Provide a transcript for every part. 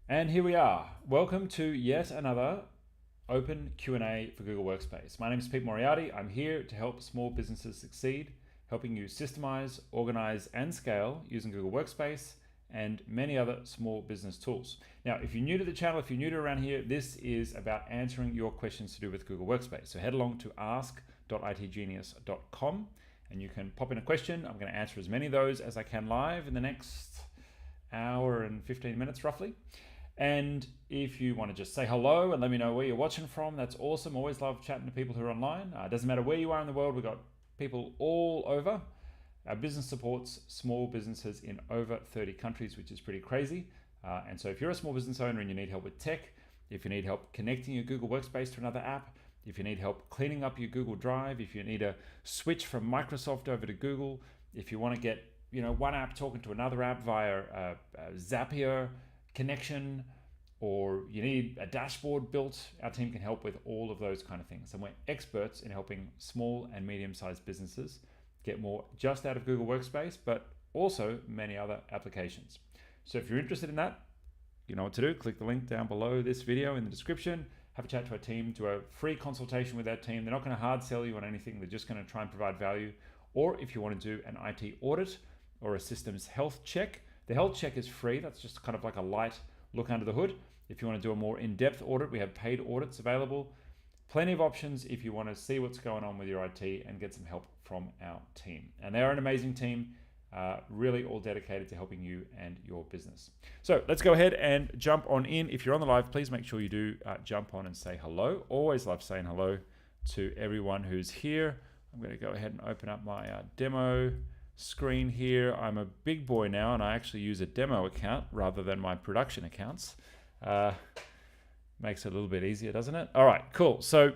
And here we are. Welcome to yet another open Q&A for Google Workspace. My name is Pete Moriarty. I'm here to help small businesses succeed, helping you systemize, organize, and scale using Google Workspace and many other small business tools. Now, if you're new to the channel, if you're new to around here, this is about answering your questions to do with Google Workspace. So head along to ask.itgenius.com and you can pop in a question. I'm going to answer as many of those as I can live in the next hour and 15 minutes roughly. And if you want to just say hello and let me know where you're watching from, that's awesome. Always love chatting to people who are online. It doesn't matter where you are in the world. We've got people all over. Our business supports small businesses in over 30 countries, which is pretty crazy. And so if you're a small business owner and you need help with tech, if you need help connecting your Google Workspace to another app, if you need help cleaning up your Google Drive, if you need a switch from Microsoft over to Google, if you want to get one app talking to another app via a Zapier connection, or you need a dashboard built, our team can help with all of those kind of things. And we're experts in helping small and medium-sized businesses get more just out of Google Workspace, but also many other applications. So if you're interested in that, you know what to do. Click the link down below this video in the description. Have a chat to our team, do a free consultation with our team. They're not going to hard sell you on anything. They're just going to try and provide value. Or if you want to do an IT audit or a systems health check, the health check is free. That's just kind of like a light look under the hood. If you want to do a more in-depth audit, we have paid audits available. Plenty of options if you want to see what's going on with your IT and get some help from our team. And they are an amazing team, really all dedicated to helping you and your business. So let's go ahead and jump on in. If you're on the live, please make sure you do jump on and say hello. Always love saying hello to everyone who's here. I'm going to go ahead and open up my demo screen here. I'm a big boy now and I actually use a demo account rather than my production accounts. Makes it a little bit easier, doesn't it? All right, cool. So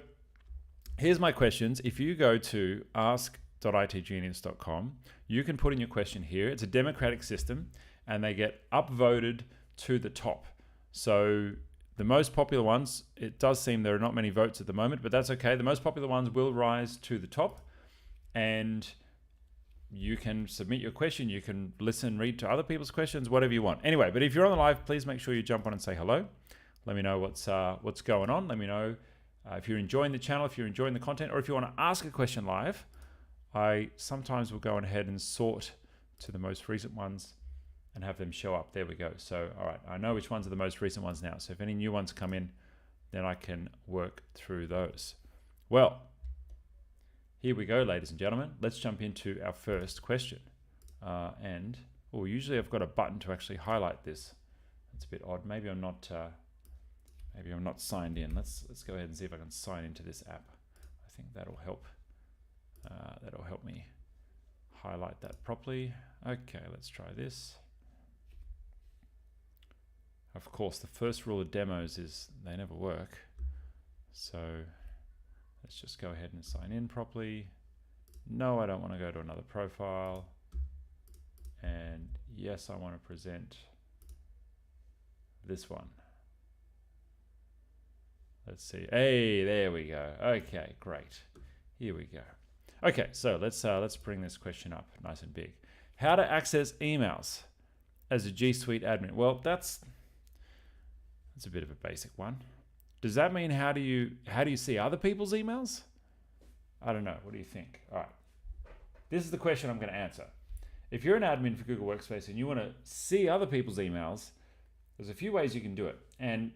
here's my questions. If you go to ask.itgenius.com, you can put in your question here. It's a democratic system and they get upvoted to the top. So the most popular ones, it does seem there are not many votes at the moment, but that's okay. The most popular ones will rise to the top and you can submit your question. You can listen, read to other people's questions, whatever you want. Anyway, but if you're on the live, please make sure you jump on and say hello. Let me know what's going on. Let me know if you're enjoying the channel, if you're enjoying the content, or if you want to ask a question live. I sometimes will go ahead and sort to the most recent ones and have them show up. There we go. So, all right, I know which ones are the most recent ones now. So if any new ones come in, then I can work through those. Well, here we go, ladies and gentlemen. Let's jump into our first question. Usually I've got a button to actually highlight this. That's a bit odd. Maybe I'm not signed in. Let's go ahead and see if I can sign into this app. I think that'll help. That'll help me highlight that properly. Okay, let's try this. Of course, the first rule of demos is they never work. So let's just go ahead and sign in properly. No, I don't want to go to another profile. And yes, I want to present this one. Let's see. Hey, there we go. Okay, great. Here we go. Okay, so let's bring this question up nice and big. How to access emails as a G Suite admin? Well, that's a bit of a basic one. Does that mean how do you see other people's emails? I don't know. What do you think? All right. This is the question I'm going to answer. If you're an admin for Google Workspace and you want to see other people's emails, there's a few ways you can do it. And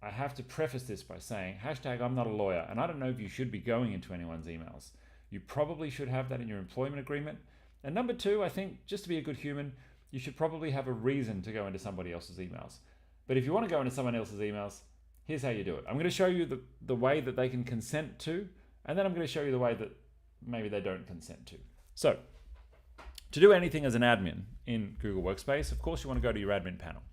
I have to preface this by saying, #I'm not a lawyer, and I don't know if you should be going into anyone's emails. You probably should have that in your employment agreement. And number two, I think just to be a good human, you should probably have a reason to go into somebody else's emails. But if you want to go into someone else's emails, here's how you do it. I'm going to show you the way that they can consent to, and then I'm going to show you the way that maybe they don't consent to. So to do anything as an admin in Google Workspace, of course, you want to go to your admin panel.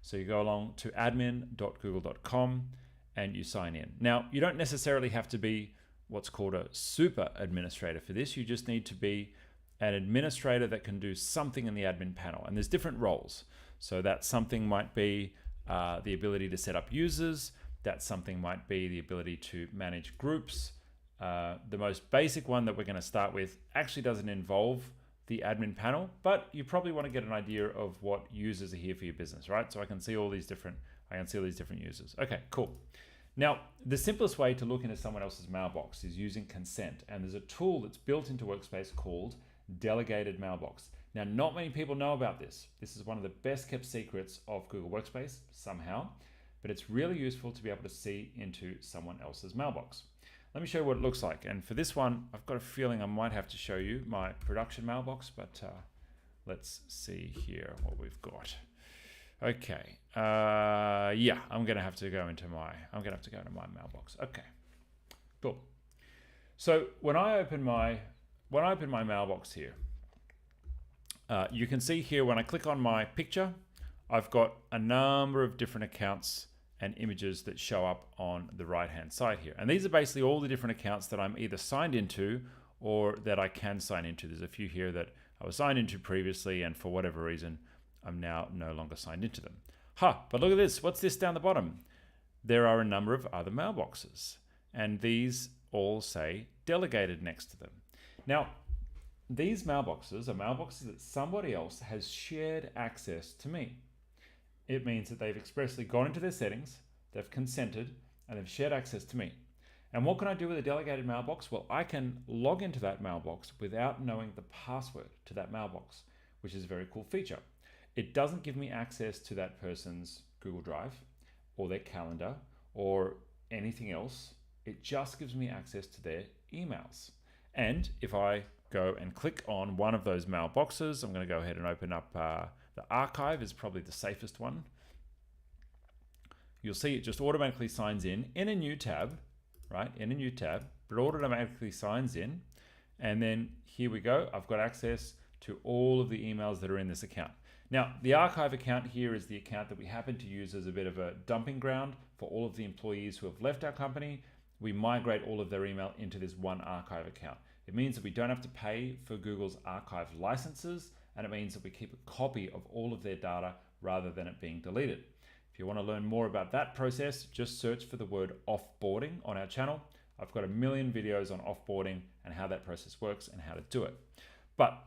So you go along to admin.google.com and you sign in. Now, you don't necessarily have to be what's called a super administrator for this. You just need to be an administrator that can do something in the admin panel. And there's different roles. So that something might be the ability to set up users. That something might be the ability to manage groups. The most basic one that we're going to start with actually doesn't involve the admin panel, but you probably want to get an idea of what users are here for your business, right? So I can see all these different users. Okay, cool. Now, the simplest way to look into someone else's mailbox is using consent, and there's a tool that's built into Workspace called Delegated Mailbox. Now, not many people know about this. This is one of the best kept secrets of Google Workspace somehow, but it's really useful to be able to see into someone else's mailbox. Let me show you what it looks like. And for this one, I've got a feeling I might have to show you my production mailbox, but let's see here what we've got. Okay, yeah, I'm gonna have to go into my mailbox. Okay, cool. So when I open my mailbox here, you can see here when I click on my picture, I've got a number of different accounts and images that show up on the right hand side here. And these are basically all the different accounts that I'm either signed into or that I can sign into. There's a few here that I was signed into previously, and for whatever reason, I'm now no longer signed into them. But look at this. What's this down the bottom? There are a number of other mailboxes, and these all say delegated next to them. Now, these mailboxes are mailboxes that somebody else has shared access to me. It means that they've expressly gone into their settings, they've consented, and they've shared access to me. And what can I do with a delegated mailbox? Well, I can log into that mailbox without knowing the password to that mailbox, which is a very cool feature. It doesn't give me access to that person's Google Drive or their calendar or anything else. It just gives me access to their emails. And if I go and click on one of those mailboxes, I'm going to go ahead and open up the archive is probably the safest one. You'll see it just automatically signs in a new tab, right? In a new tab, but it automatically signs in. And then here we go. I've got access to all of the emails that are in this account. Now, the archive account here is the account that we happen to use as a bit of a dumping ground for all of the employees who have left our company. We migrate all of their email into this one archive account. It means that we don't have to pay for Google's archive licenses, and it means that we keep a copy of all of their data rather than it being deleted. If you want to learn more about that process, just search for the word offboarding on our channel. I've got a million videos on offboarding and how that process works and how to do it. But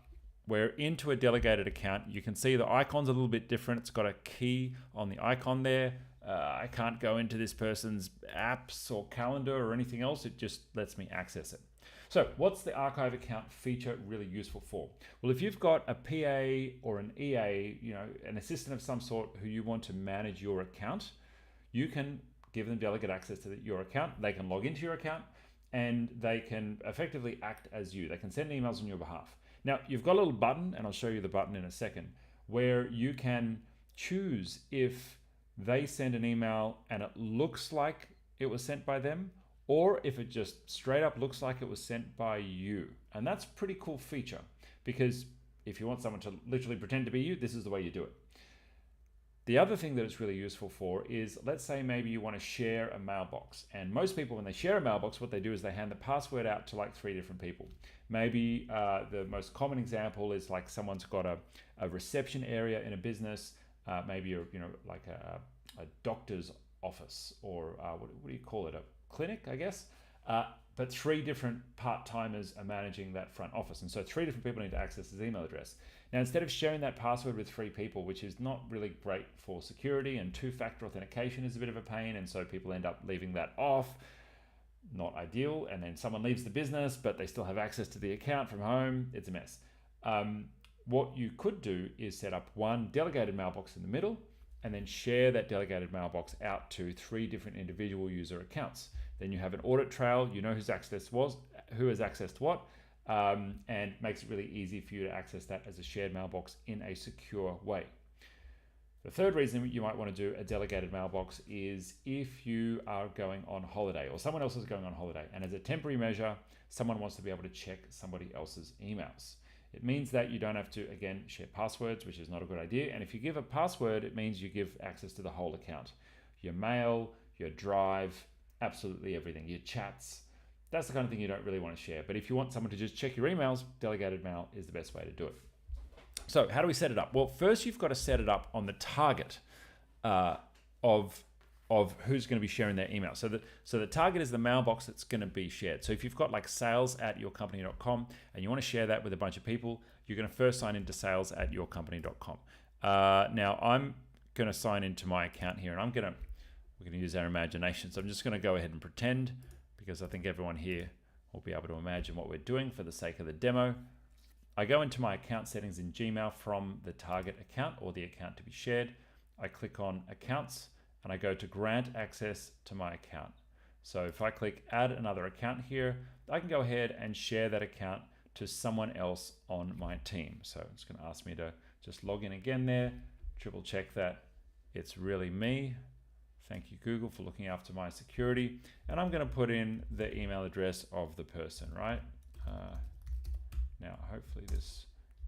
we're into a delegated account. You can see the icon's a little bit different. It's got a key on the icon there. I can't go into this person's apps or calendar or anything else. It just lets me access it. So what's the archive account feature really useful for? Well, if you've got a PA or an EA, an assistant of some sort who you want to manage your account, you can give them delegate access to your account. They can log into your account and they can effectively act as you. They can send emails on your behalf. Now, you've got a little button, and I'll show you the button in a second, where you can choose if they send an email and it looks like it was sent by them, or if it just straight up looks like it was sent by you. And that's a pretty cool feature, because if you want someone to literally pretend to be you, this is the way you do it. The other thing that it's really useful for is, let's say maybe you want to share a mailbox. And most people, when they share a mailbox, what they do is they hand the password out to like 3 different people. Maybe the most common example is like someone's got a reception area in a business, maybe like a doctor's office, or what do you call it? A clinic, I guess. But 3 different part-timers are managing that front office. And so 3 different people need to access his email address. Now, instead of sharing that password with 3 people, which is not really great for security, and 2-factor authentication is a bit of a pain, and so people end up leaving that off, not ideal. And then someone leaves the business, but they still have access to the account from home. It's a mess. What you could do is set up one delegated mailbox in the middle, and then share that delegated mailbox out to 3 different individual user accounts. Then you have an audit trail, you know who has accessed what, and makes it really easy for you to access that as a shared mailbox in a secure way. The third reason you might want to do a delegated mailbox is if you are going on holiday, or someone else is going on holiday, and as a temporary measure, someone wants to be able to check somebody else's emails. It means that you don't have to, again, share passwords, which is not a good idea. And if you give a password, it means you give access to the whole account. Your mail, your drive, absolutely everything, your chats. That's the kind of thing you don't really want to share. But if you want someone to just check your emails, delegated mail is the best way to do it. So how do we set it up? Well, first you've got to set it up on the target of of who's going to be sharing their email. So the target is the mailbox that's going to be shared. So if you've got like sales@yourcompany.com and you want to share that with a bunch of people, you're going to first sign into sales@yourcompany.com. Now I'm going to sign into my account here, and we're going to use our imagination. So I'm just going to go ahead and pretend, because I think everyone here will be able to imagine what we're doing for the sake of the demo. I go into my account settings in Gmail from the target account or the account to be shared. I click on accounts and I go to grant access to my account. So if I click add another account here, I can go ahead and share that account to someone else on my team. So it's going to ask me to just log in again there, triple check that it's really me. Thank you, Google, for looking after my security. And I'm going to put in the email address of the person, right? Now, hopefully this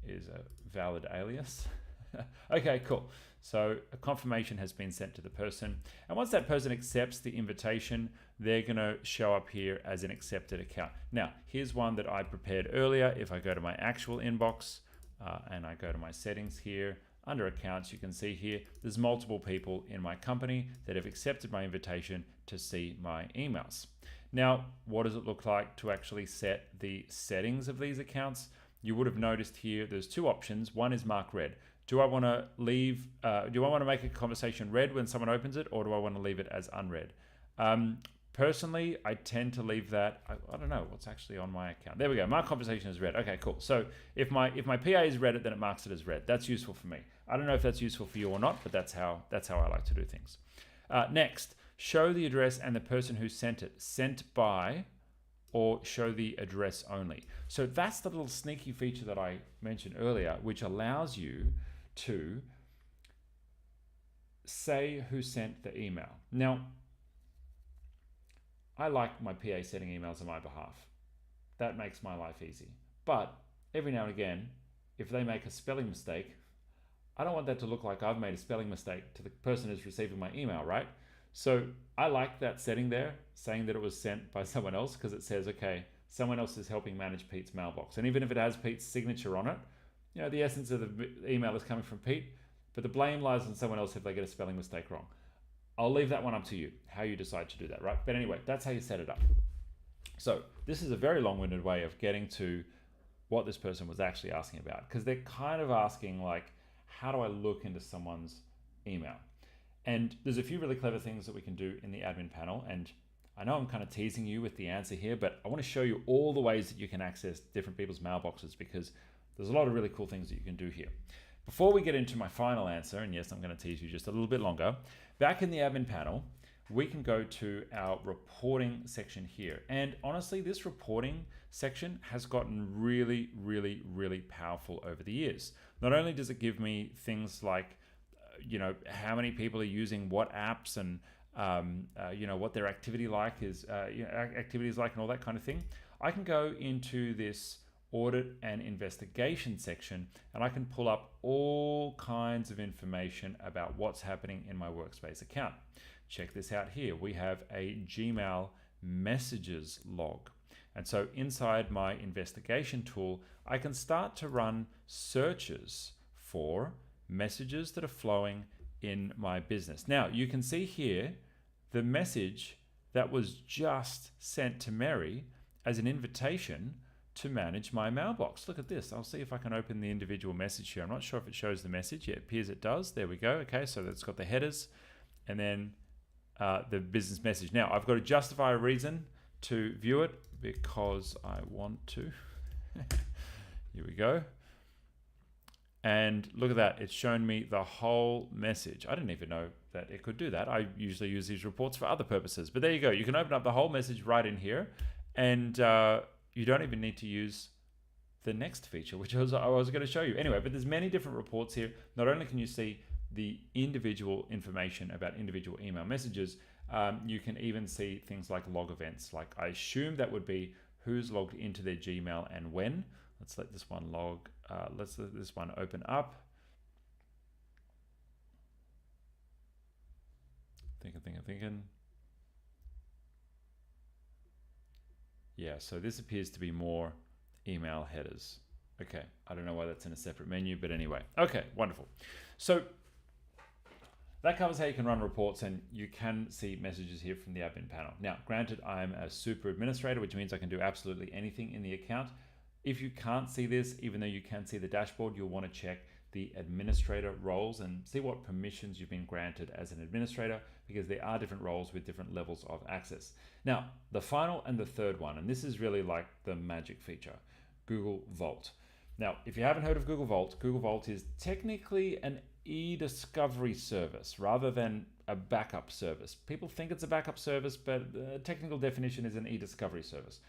is a valid alias. Okay, cool. So a confirmation has been sent to the person. And once that person accepts the invitation, they're going to show up here as an accepted account. Now, here's one that I prepared earlier. If I go to my actual inbox and I go to my settings here, under accounts, you can see here, there's multiple people in my company that have accepted my invitation to see my emails. Now, what does it look like to actually set the settings of these accounts? You would have noticed here, there's two options. One is mark red. Do I want to leave, do I want to make a conversation red when someone opens it, or do I want to leave it as unread? Personally, I tend to leave that, I don't know what's actually on my account. There we go, mark conversation as red. Okay, cool. So if my PA has read it, then it marks it as red. That's useful for me. I don't know if that's useful for you or not, but that's how I like to do things. Next, show the address and the person who sent it, sent by, or show the address only. So that's the little sneaky feature that I mentioned earlier, which allows you to say who sent the email. Now, I like my PA sending emails on my behalf. That makes my life easy. But every now and again, if they make a spelling mistake, I don't want that to look like I've made a spelling mistake to the person who's receiving my email, right? So I like that setting there, saying that it was sent by someone else, because it says, okay, someone else is helping manage Pete's mailbox. And even if it has Pete's signature on it, you know, the essence of the email is coming from Pete, but the blame lies on someone else if they get a spelling mistake wrong. I'll leave that one up to you, how you decide to do that, right? But anyway, that's how you set it up. So this is a very long-winded way of getting to what this person was actually asking about, because they're kind of asking like, how do I look into someone's email? And there's a few really clever things that we can do in the admin panel. And I know I'm kind of teasing you with the answer here, but I want to show you all the ways that you can access different people's mailboxes, because there's a lot of really cool things that you can do here. Before we get into my final answer, and yes, I'm going to tease you just a little bit longer, back in the admin panel, we can go to our reporting section here. And honestly, this reporting section has gotten really, really, really powerful over the years. Not only does it give me things like, you know, how many people are using what apps and, you know, what their activity like is, you know, activities like and all that kind of thing. I can go into this audit and investigation section, and I can pull up all kinds of information about what's happening in my Workspace account. Check this out here. We have a Gmail messages log. And so inside my investigation tool, I can start to run searches for messages that are flowing in my business. Now, you can see here the message that was just sent to Mary as an invitation to manage my mailbox. Look at this. I'll see if I can open the individual message here. I'm not sure if it shows the message. Yeah, it appears it does. There we go. Okay, so it's got the headers and then the business message. Now, I've got to justify a reason to view it because I want to. Here we go. And look at that. It's shown me the whole message. I didn't even know that it could do that. I usually use these reports for other purposes. But there you go. You can open up the whole message right in here. And you don't even need to use the next feature, which I was going to show you. Anyway, but there's many different reports here. Not only can you see the individual information about individual email messages, you can even see things like log events. Like I assume that would be who's logged into their Gmail and when. Let's let this one log. Let's let this one open up. Thinking. Yeah, so this appears to be more email headers. Okay, I don't know why that's in a separate menu, but anyway. Okay, wonderful. So that covers how you can run reports, and you can see messages here from the admin panel. Now, granted, I'm a super administrator, which means I can do absolutely anything in the account. If you can't see this, even though you can see the dashboard, you'll want to check the administrator roles and see what permissions you've been granted as an administrator, because there are different roles with different levels of access. Now, the final and the third one, and this is really like the magic feature, Google Vault. Now, if you haven't heard of Google Vault is technically an e-discovery service rather than a backup service. People think it's a backup service, but the technical definition is an e-discovery service.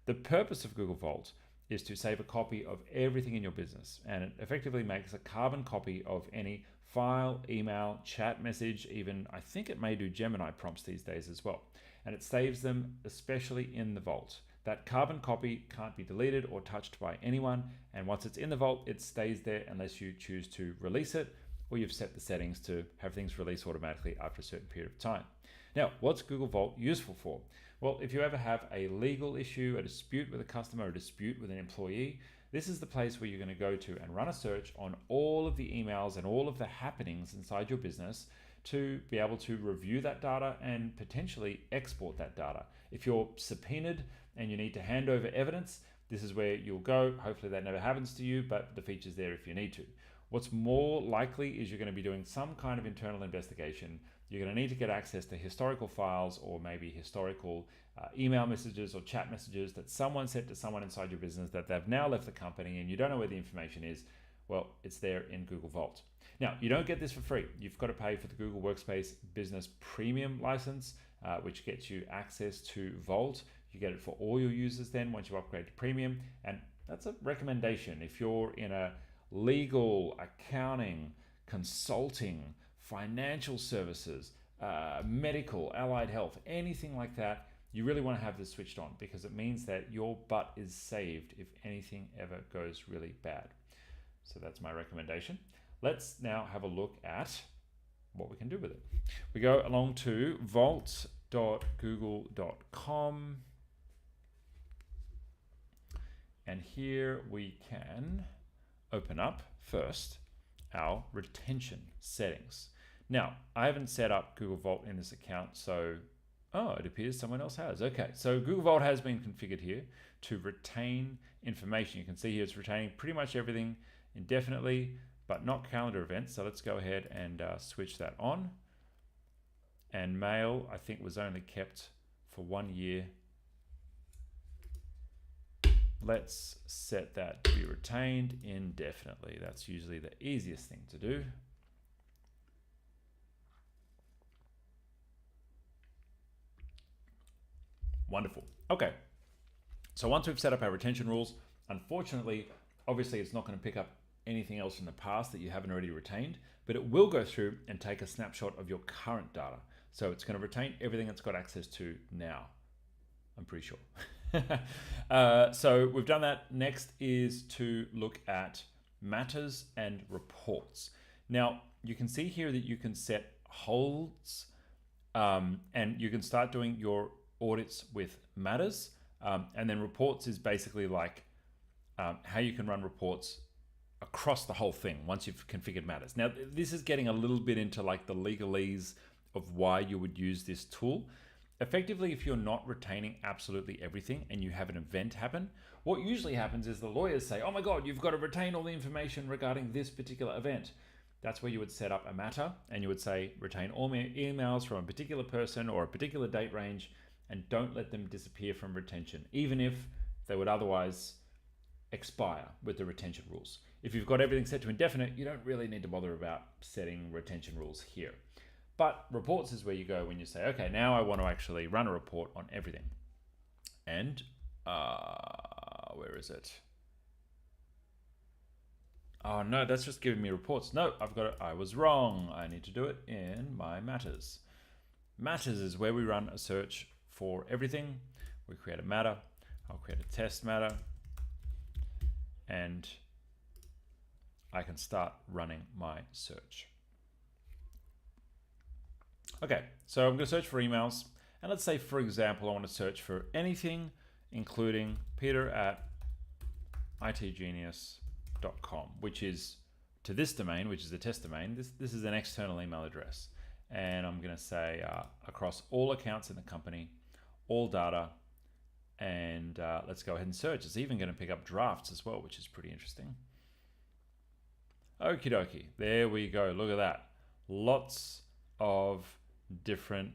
The purpose of Google Vault is to save a copy of everything in your business, and it effectively makes a carbon copy of any file, email, chat message, even I think it may do Gemini prompts these days as well, and it saves them especially in the vault. That carbon copy can't be deleted or touched by anyone, and once it's in the vault, it stays there unless you choose to release it, or you've set the settings to have things release automatically after a certain period of time. Now, what's Google Vault useful for? Well, if you ever have a legal issue, a dispute with a customer, a dispute with an employee, this is the place where you're going to go to and run a search on all of the emails and all of the happenings inside your business to be able to review that data and potentially export that data. If you're subpoenaed and you need to hand over evidence, this is where you'll go. Hopefully that never happens to you, but the feature's there if you need to. What's more likely is you're going to be doing some kind of internal investigation. You're going to need to get access to historical files or maybe historical email messages or chat messages that someone sent to someone inside your business that they've now left the company and you don't know where the information is. Well, it's there in Google Vault. Now, you don't get this for free. You've got to pay for the Google Workspace Business Premium license, which gets you access to Vault. You get it for all your users then once you upgrade to Premium. And that's a recommendation. If you're in a legal, accounting, consulting, financial services, medical, allied health, anything like that, you really want to have this switched on because it means that your butt is saved if anything ever goes really bad. So that's my recommendation. Let's now have a look at what we can do with it. We go along to vault.google.com, and here we can open up first our retention settings. Now, I haven't set up Google Vault in this account, so it appears someone else has. Okay, so Google Vault has been configured here to retain information. You can see here it's retaining pretty much everything indefinitely, but not calendar events. So let's go ahead and switch that on. And mail, I think, was only kept for 1 year. Let's set that to be retained indefinitely. That's usually the easiest thing to do. Wonderful. Okay. So once we've set up our retention rules, unfortunately, obviously it's not going to pick up anything else from the past that you haven't already retained, but it will go through and take a snapshot of your current data. So it's going to retain everything it's got access to now. I'm pretty sure. So we've done that. Next is to look at matters and reports. Now you can see here that you can set holds and you can start doing your audits with matters, and then reports is basically like how you can run reports across the whole thing once you've configured matters. Now this is getting a little bit into like the legalese of why you would use this tool. Effectively, if you're not retaining absolutely everything and you have an event happen, what usually happens is the lawyers say, oh my God, you've got to retain all the information regarding this particular event. That's where you would set up a matter and you would say, retain all emails from a particular person or a particular date range, and don't let them disappear from retention, even if they would otherwise expire with the retention rules. If you've got everything set to indefinite, you don't really need to bother about setting retention rules here. But reports is where you go when you say, okay, now I want to actually run a report on everything. And where is it? Oh no, that's just giving me reports. No, I've got it. I was wrong. I need to do it in my matters. Matters is where we run a search for everything. We create a matter. I'll create a test matter, and I can start running my search. Okay, so I'm going to search for emails, and let's say, for example, I want to search for anything, including peter@itgenius.com, which is to this domain, which is the test domain. This is an external email address. and I'm going to say across all accounts in the company, all data, and let's go ahead and search. It's even going to pick up drafts as well, which is pretty interesting. Okie dokie, there we go. Look at that. Lots of different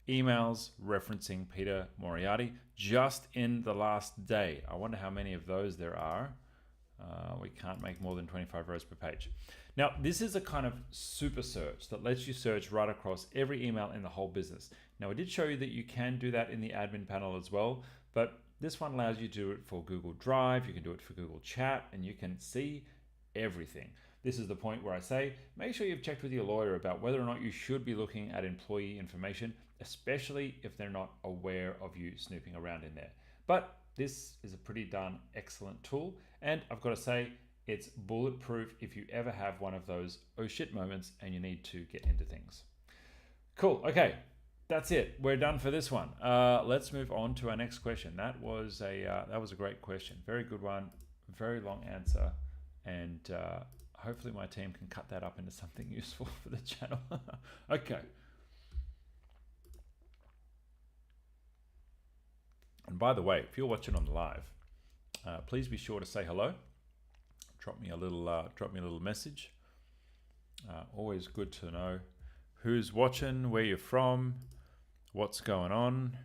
emails referencing Peter Moriarty just in the last day. I wonder how many of those there are. We can't make more than 25 rows per page. Now, this is a kind of super search that lets you search right across every email in the whole business. Now, I did show you that you can do that in the admin panel as well, but this one allows you to do it for Google Drive, you can do it for Google Chat, and you can see everything. This is the point where I say, make sure you've checked with your lawyer about whether or not you should be looking at employee information, especially if they're not aware of you snooping around in there. But this is a pretty darn excellent tool, and I've got to say, it's bulletproof if you ever have one of those oh shit moments and you need to get into things. Cool, okay, that's it. We're done for this one. Let's move on to our next question. That was a great question. Very good one, very long answer, and hopefully my team can cut that up into something useful for the channel. Okay. And by the way, if you're watching on the live, please be sure to say hello. Drop me a little message. Always good to know who's watching, where you're from, what's going on.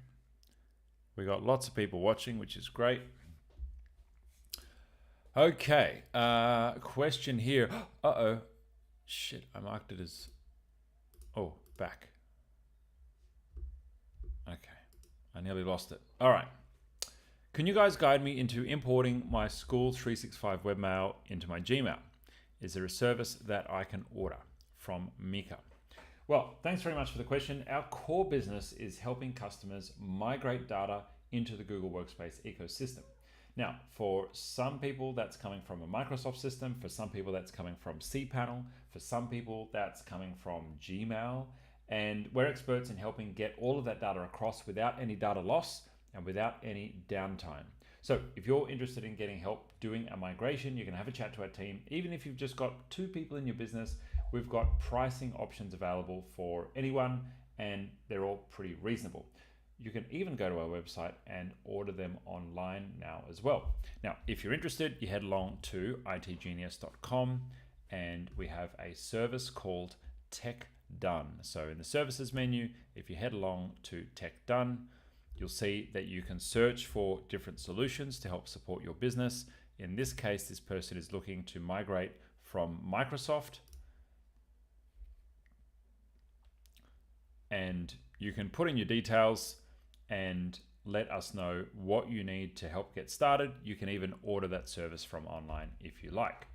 We got lots of people watching, which is great. Okay, question here. Uh-oh. Shit, I marked it as... Oh, back. Okay, I nearly lost it. All right. Can you guys guide me into importing my School 365 webmail into my Gmail? Is there a service that I can order? From Mika. Well, thanks very much for the question. Our core business is helping customers migrate data into the Google Workspace ecosystem. Now, for some people, that's coming from a Microsoft system. For some people, that's coming from cPanel. For some people, that's coming from Gmail. And we're experts in helping get all of that data across without any data loss and without any downtime. So if you're interested in getting help doing a migration, you can have a chat to our team. Even if you've just got 2 people in your business, we've got pricing options available for anyone, and they're all pretty reasonable. You can even go to our website and order them online now as well. Now, if you're interested, you head along to itgenius.com, and we have a service called Tech Done. So in the services menu, if you head along to Tech Done, you'll see that you can search for different solutions to help support your business. In this case, this person is looking to migrate from Microsoft. And you can put in your details and let us know what you need to help get started. You can even order that service from online if you like.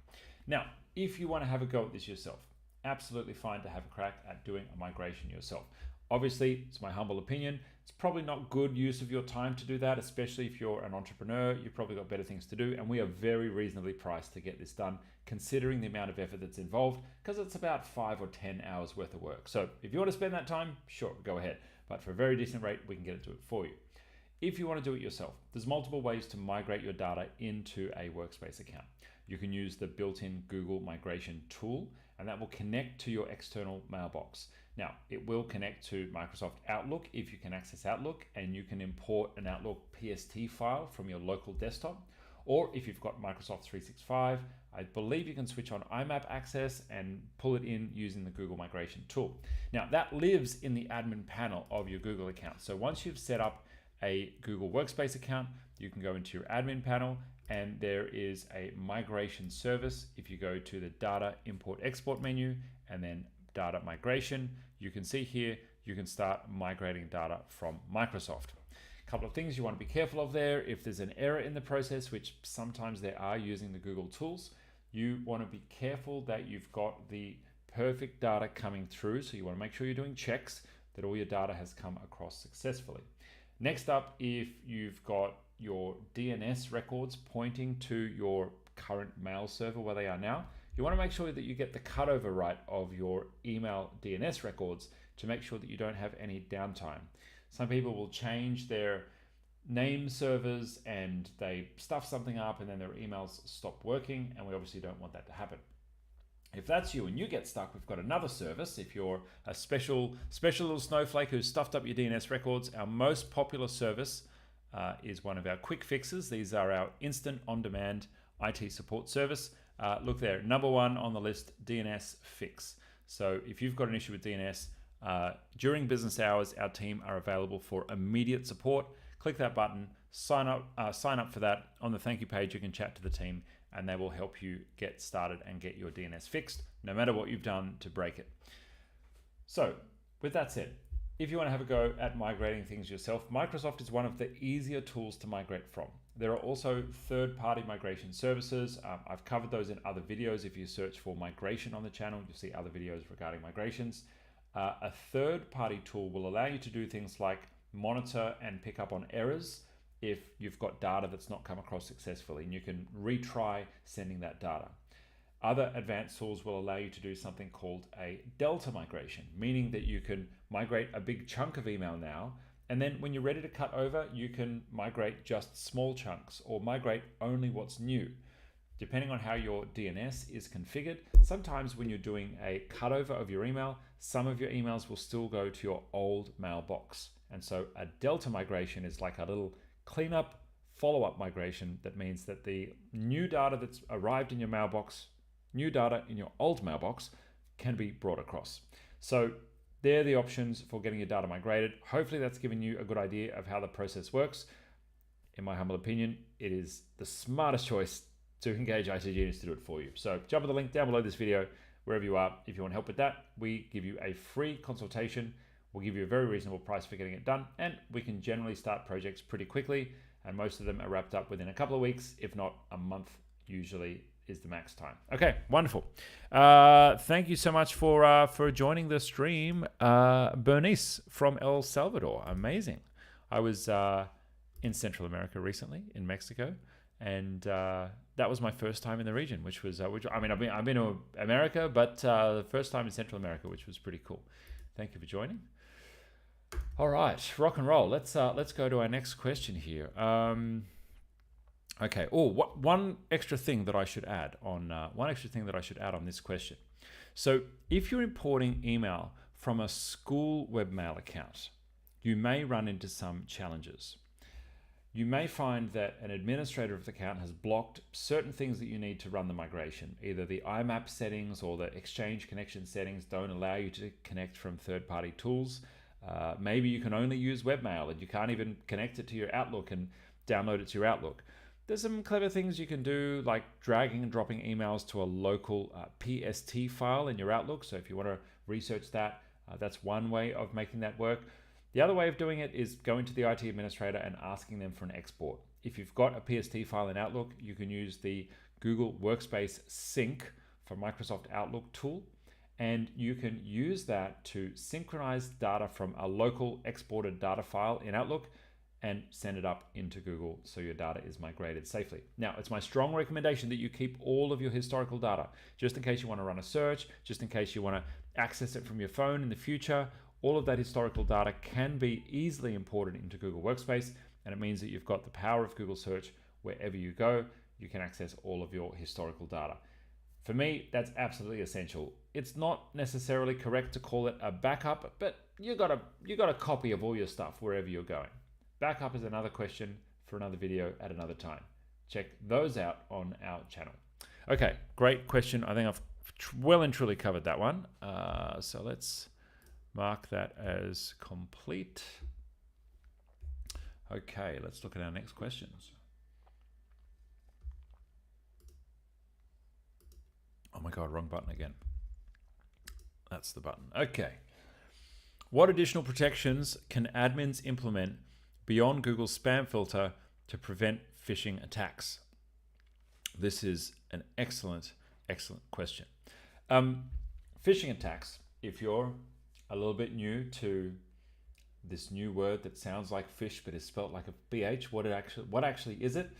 Now, if you want to have a go at this yourself, absolutely fine to have a crack at doing a migration yourself. Obviously, it's my humble opinion, it's probably not good use of your time to do that, especially if you're an entrepreneur. You've probably got better things to do, and we are very reasonably priced to get this done, considering the amount of effort that's involved, because it's about 5 or 10 hours worth of work. So if you want to spend that time, sure, go ahead. But for a very decent rate, we can get it to it for you. If you want to do it yourself, there's multiple ways to migrate your data into a Workspace account. You can use the built-in Google migration tool, and that will connect to your external mailbox. Now, it will connect to Microsoft Outlook if you can access Outlook, and you can import an Outlook PST file from your local desktop. Or if you've got Microsoft 365, I believe you can switch on IMAP access and pull it in using the Google migration tool. Now, that lives in the admin panel of your Google account. So once you've set up a Google Workspace account, you can go into your admin panel, and there is a migration service. If you go to the data import export menu and then data migration, you can see here you can start migrating data from Microsoft. A couple of things you want to be careful of there. If there's an error in the process, which sometimes there are using the Google tools, you want to be careful that you've got the perfect data coming through. So you want to make sure you're doing checks that all your data has come across successfully. Next up, if you've got your DNS records pointing to your current mail server where they are now, you want to make sure that you get the cutover right of your email DNS records to make sure that you don't have any downtime. Some people will change their name servers and they stuff something up and then their emails stop working, and we obviously don't want that to happen. If that's you and you get stuck, we've got another service. If you're a special little snowflake who's stuffed up your DNS records, our most popular service is one of our quick fixes. These are our instant on-demand IT support service. Look there, number one on the list, DNS Fix. So if you've got an issue with DNS, during business hours, our team are available for immediate support. Click that button, sign up for that. On the thank you page, you can chat to the team and they will help you get started and get your DNS fixed, no matter what you've done to break it. So with that said, if you want to have a go at migrating things yourself, Microsoft is one of the easier tools to migrate from. There are also third-party migration services. I've covered those in other videos. If you search for migration on the channel, you'll see other videos regarding migrations. A third-party tool will allow you to do things like monitor and pick up on errors if you've got data that's not come across successfully, and you can retry sending that data. Other advanced tools will allow you to do something called a delta migration, meaning that you can migrate a big chunk of email now, and then when you're ready to cut over, you can migrate just small chunks or migrate only what's new. Depending on how your DNS is configured, sometimes when you're doing a cutover of your email, some of your emails will still go to your old mailbox. And so a delta migration is like a little cleanup follow-up migration. That means that the new data that's arrived in your mailbox, new data in your old mailbox, can be brought across. So they're the options for getting your data migrated. Hopefully that's given you a good idea of how the process works. In my humble opinion, it is the smartest choice to engage IT Genius to do it for you. So jump on the link down below this video, wherever you are. If you want help with that, we give you a free consultation. We'll give you a very reasonable price for getting it done, and we can generally start projects pretty quickly, and most of them are wrapped up within a couple of weeks, if not a month, usually is the max time. Okay, wonderful. Thank you so much for joining the stream. Bernice from El Salvador, amazing. I was in Central America recently, in Mexico, and that was my first time in the region, which was, I mean, I've been to America, but the first time in Central America, which was pretty cool. Thank you for joining. All right, rock and roll. Let's go to our next question here. Okay. Oh, one extra thing that I should add on this question. So, if you're importing email from a school webmail account, you may run into some challenges. You may find that an administrator of the account has blocked certain things that you need to run the migration. Either the IMAP settings or the Exchange connection settings don't allow you to connect from third-party tools. Maybe you can only use webmail and you can't even connect it to your Outlook and download it to your Outlook. There's some clever things you can do, like dragging and dropping emails to a local PST file in your Outlook. So if you want to research that, that's one way of making that work. The other way of doing it is going to the IT administrator and asking them for an export. If you've got a PST file in Outlook, you can use the Google Workspace Sync for Microsoft Outlook tool, and you can use that to synchronize data from a local exported data file in Outlook and send it up into Google so your data is migrated safely. Now, it's my strong recommendation that you keep all of your historical data, just in case you want to run a search, just in case you want to access it from your phone in the future. All of that historical data can be easily imported into Google Workspace, and it means that you've got the power of Google Search wherever you go. You can access all of your historical data. For me, that's absolutely essential. It's not necessarily correct to call it a backup, but you got a copy of all your stuff wherever you're going. Backup is another question for another video at another time. Check those out on our channel. Okay, great question. I think I've well and truly covered that one. So let's mark that as complete. Okay, let's look at our next questions. Oh my God, wrong button again. That's the button. Okay. What additional protections can admins implement beyond Google's spam filter to prevent phishing attacks? This is an excellent question. Phishing attacks, if you're a little bit new to this new word that sounds like fish but is spelled like a BH, what actually is it?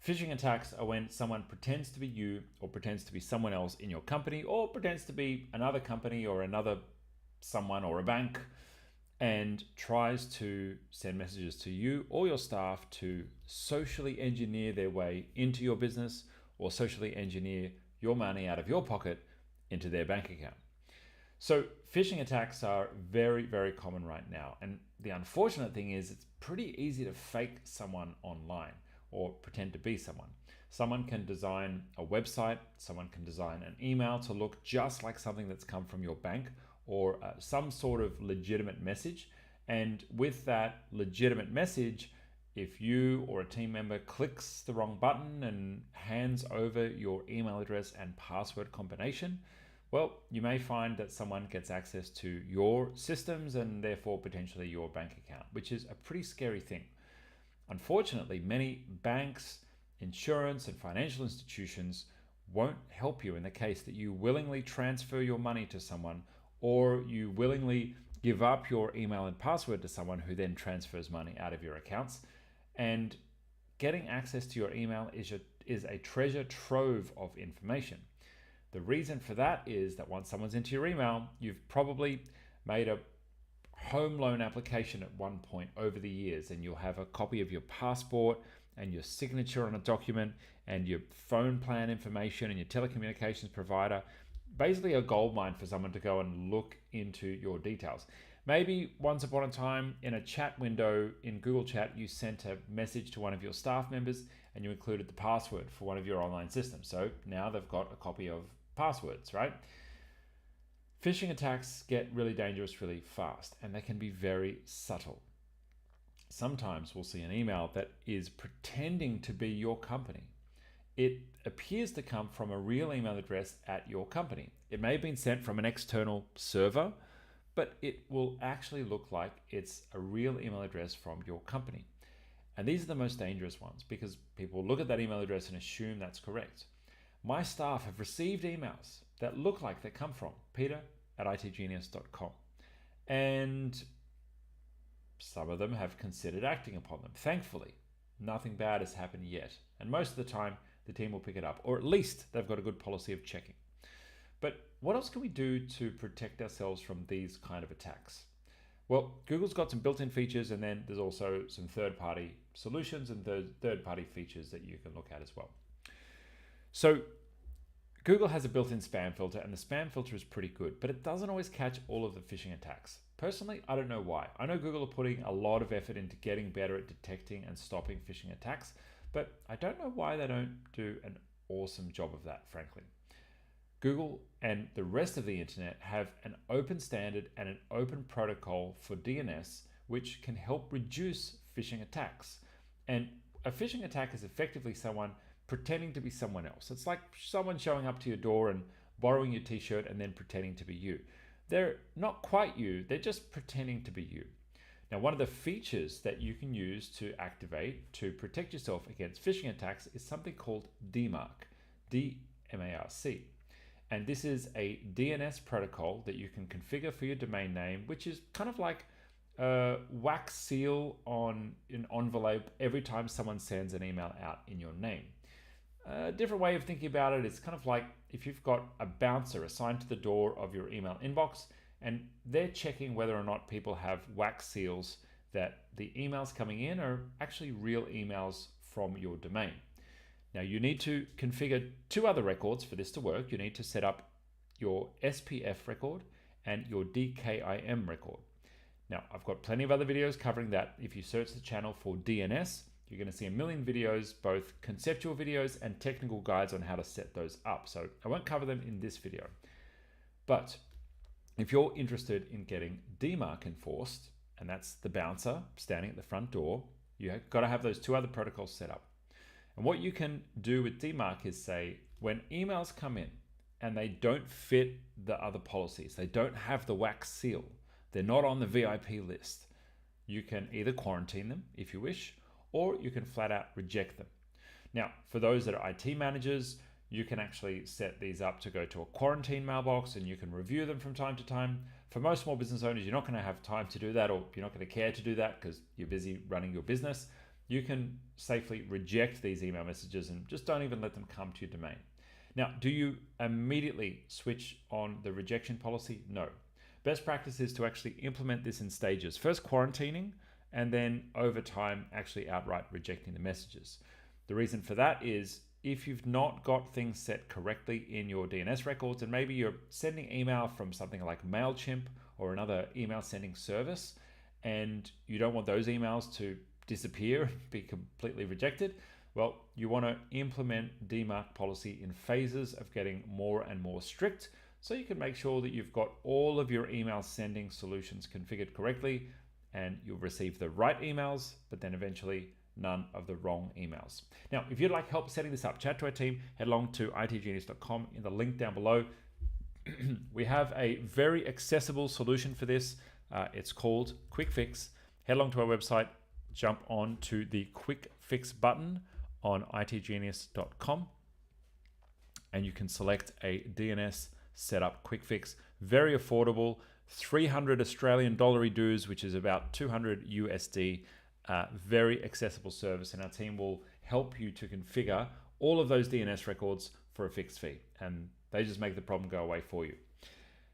Phishing attacks are when someone pretends to be you or pretends to be someone else in your company or pretends to be another company or another someone or a bank and tries to send messages to you or your staff to socially engineer their way into your business or socially engineer your money out of your pocket into their bank account. So phishing attacks are very, very common right now. And the unfortunate thing is it's pretty easy to fake someone online or pretend to be someone. Someone can design a website, someone can design an email to look just like something that's come from your bank or some sort of legitimate message. And with that legitimate message, if you or a team member clicks the wrong button and hands over your email address and password combination, well, you may find that someone gets access to your systems and therefore potentially your bank account, which is a pretty scary thing. Unfortunately, many banks, insurance, and financial institutions won't help you in the case that you willingly transfer your money to someone or you willingly give up your email and password to someone who then transfers money out of your accounts. And getting access to your email is a treasure trove of information. The reason for that is that once someone's into your email, you've probably made a home loan application at one point over the years, and you'll have a copy of your passport and your signature on a document and your phone plan information and your telecommunications provider. Basically a goldmine for someone to go and look into your details. Maybe once upon a time in a chat window in Google Chat, you sent a message to one of your staff members and you included the password for one of your online systems. So now they've got a copy of passwords, right? Phishing attacks get really dangerous really fast, and they can be very subtle. Sometimes we'll see an email that is pretending to be your company. It appears to come from a real email address at your company. It may have been sent from an external server, but it will actually look like it's a real email address from your company. And these are the most dangerous ones because people look at that email address and assume that's correct. My staff have received emails that look like they come from peter@itgenius.com. And some of them have considered acting upon them. Thankfully, nothing bad has happened yet. And most of the time, the team will pick it up, or at least they've got a good policy of checking. But what else can we do to protect ourselves from these kind of attacks? Well, Google's got some built-in features, and then there's also some third-party solutions and third-party features that you can look at as well. So Google has a built-in spam filter, and the spam filter is pretty good, but it doesn't always catch all of the phishing attacks. Personally, I don't know why. I know Google are putting a lot of effort into getting better at detecting and stopping phishing attacks, but I don't know why they don't do an awesome job of that, frankly. Google and the rest of the internet have an open standard and an open protocol for DNS, which can help reduce phishing attacks. And a phishing attack is effectively someone pretending to be someone else. It's like someone showing up to your door and borrowing your t-shirt and then pretending to be you. They're not quite you, they're just pretending to be you. Now, one of the features that you can use to activate to protect yourself against phishing attacks is something called DMARC, D-M-A-R-C. And this is a DNS protocol that you can configure for your domain name, which is kind of like a wax seal on an envelope every time someone sends an email out in your name. A different way of thinking about it is kind of like if you've got a bouncer assigned to the door of your email inbox and they're checking whether or not people have wax seals that the emails coming in are actually real emails from your domain. Now you need to configure two other records for this to work. You need to set up your SPF record and your DKIM record. Now I've got plenty of other videos covering that. If you search the channel for DNS, you're going to see a million videos, both conceptual videos and technical guides on how to set those up. So I won't cover them in this video. But if you're interested in getting DMARC enforced, and that's the bouncer standing at the front door, you've got to have those two other protocols set up. And what you can do with DMARC is say, when emails come in and they don't fit the other policies, they don't have the wax seal, they're not on the VIP list, you can either quarantine them if you wish, or you can flat out reject them. Now, for those that are IT managers, you can actually set these up to go to a quarantine mailbox and you can review them from time to time. For most small business owners, you're not going to have time to do that, or you're not going to care to do that because you're busy running your business. You can safely reject these email messages and just don't even let them come to your domain. Now, do you immediately switch on the rejection policy? No. Best practice is to actually implement this in stages. First quarantining, and then over time actually outright rejecting the messages. The reason for that is if you've not got things set correctly in your DNS records, and maybe you're sending email from something like MailChimp or another email sending service, and you don't want those emails to disappear and be completely rejected, well, you want to implement DMARC policy in phases of getting more and more strict, so you can make sure that you've got all of your email sending solutions configured correctly, and you'll receive the right emails, but then eventually none of the wrong emails. Now, if you'd like help setting this up, chat to our team, head along to itgenius.com in the link down below. We have a very accessible solution for this. It's called Quick Fix. Head along to our website, jump on to the Quick Fix button on itgenius.com, and you can select a DNS setup quick fix. Very affordable, 300 Australian dollar dues, which is about 200 USD. Very accessible service, and our team will help you to configure all of those DNS records for a fixed fee, and they just make the problem go away for you.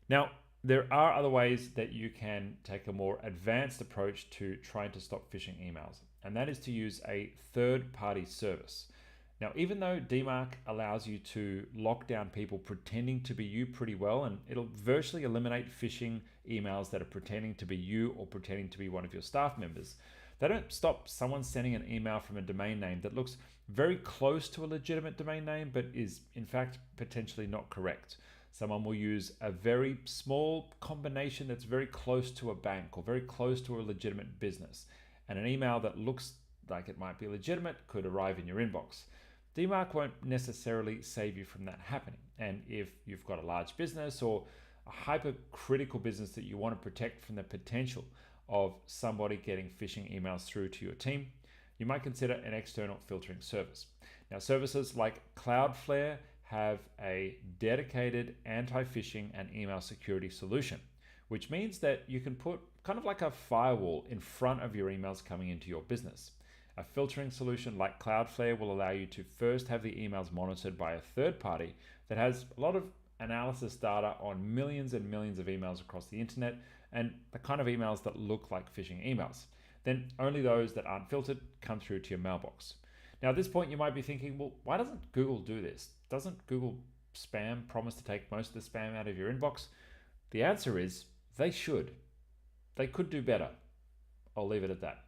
Now, there are other ways that you can take a more advanced approach to trying to stop phishing emails, and that is to use a third-party service. Now, even though DMARC allows you to lock down people pretending to be you pretty well, and it'll virtually eliminate phishing emails that are pretending to be you or pretending to be one of your staff members, they don't stop someone sending an email from a domain name that looks very close to a legitimate domain name, but is in fact potentially not correct. Someone will use a very small combination that's very close to a bank or very close to a legitimate business, and an email that looks like it might be legitimate could arrive in your inbox. DMARC won't necessarily save you from that happening, and if you've got a large business or a hypercritical business that you want to protect from the potential of somebody getting phishing emails through to your team, you might consider an external filtering service. Now, services like Cloudflare have a dedicated anti-phishing and email security solution, which means that you can put kind of like a firewall in front of your emails coming into your business. A filtering solution like Cloudflare will allow you to first have the emails monitored by a third party that has a lot of analysis data on millions and millions of emails across the internet, and the kind of emails that look like phishing emails. Then only those that aren't filtered come through to your mailbox. Now, at this point, you might be thinking, well, why doesn't Google do this? Doesn't Google Spam promise to take most of the spam out of your inbox? The answer is they should. They could do better. I'll leave it at that.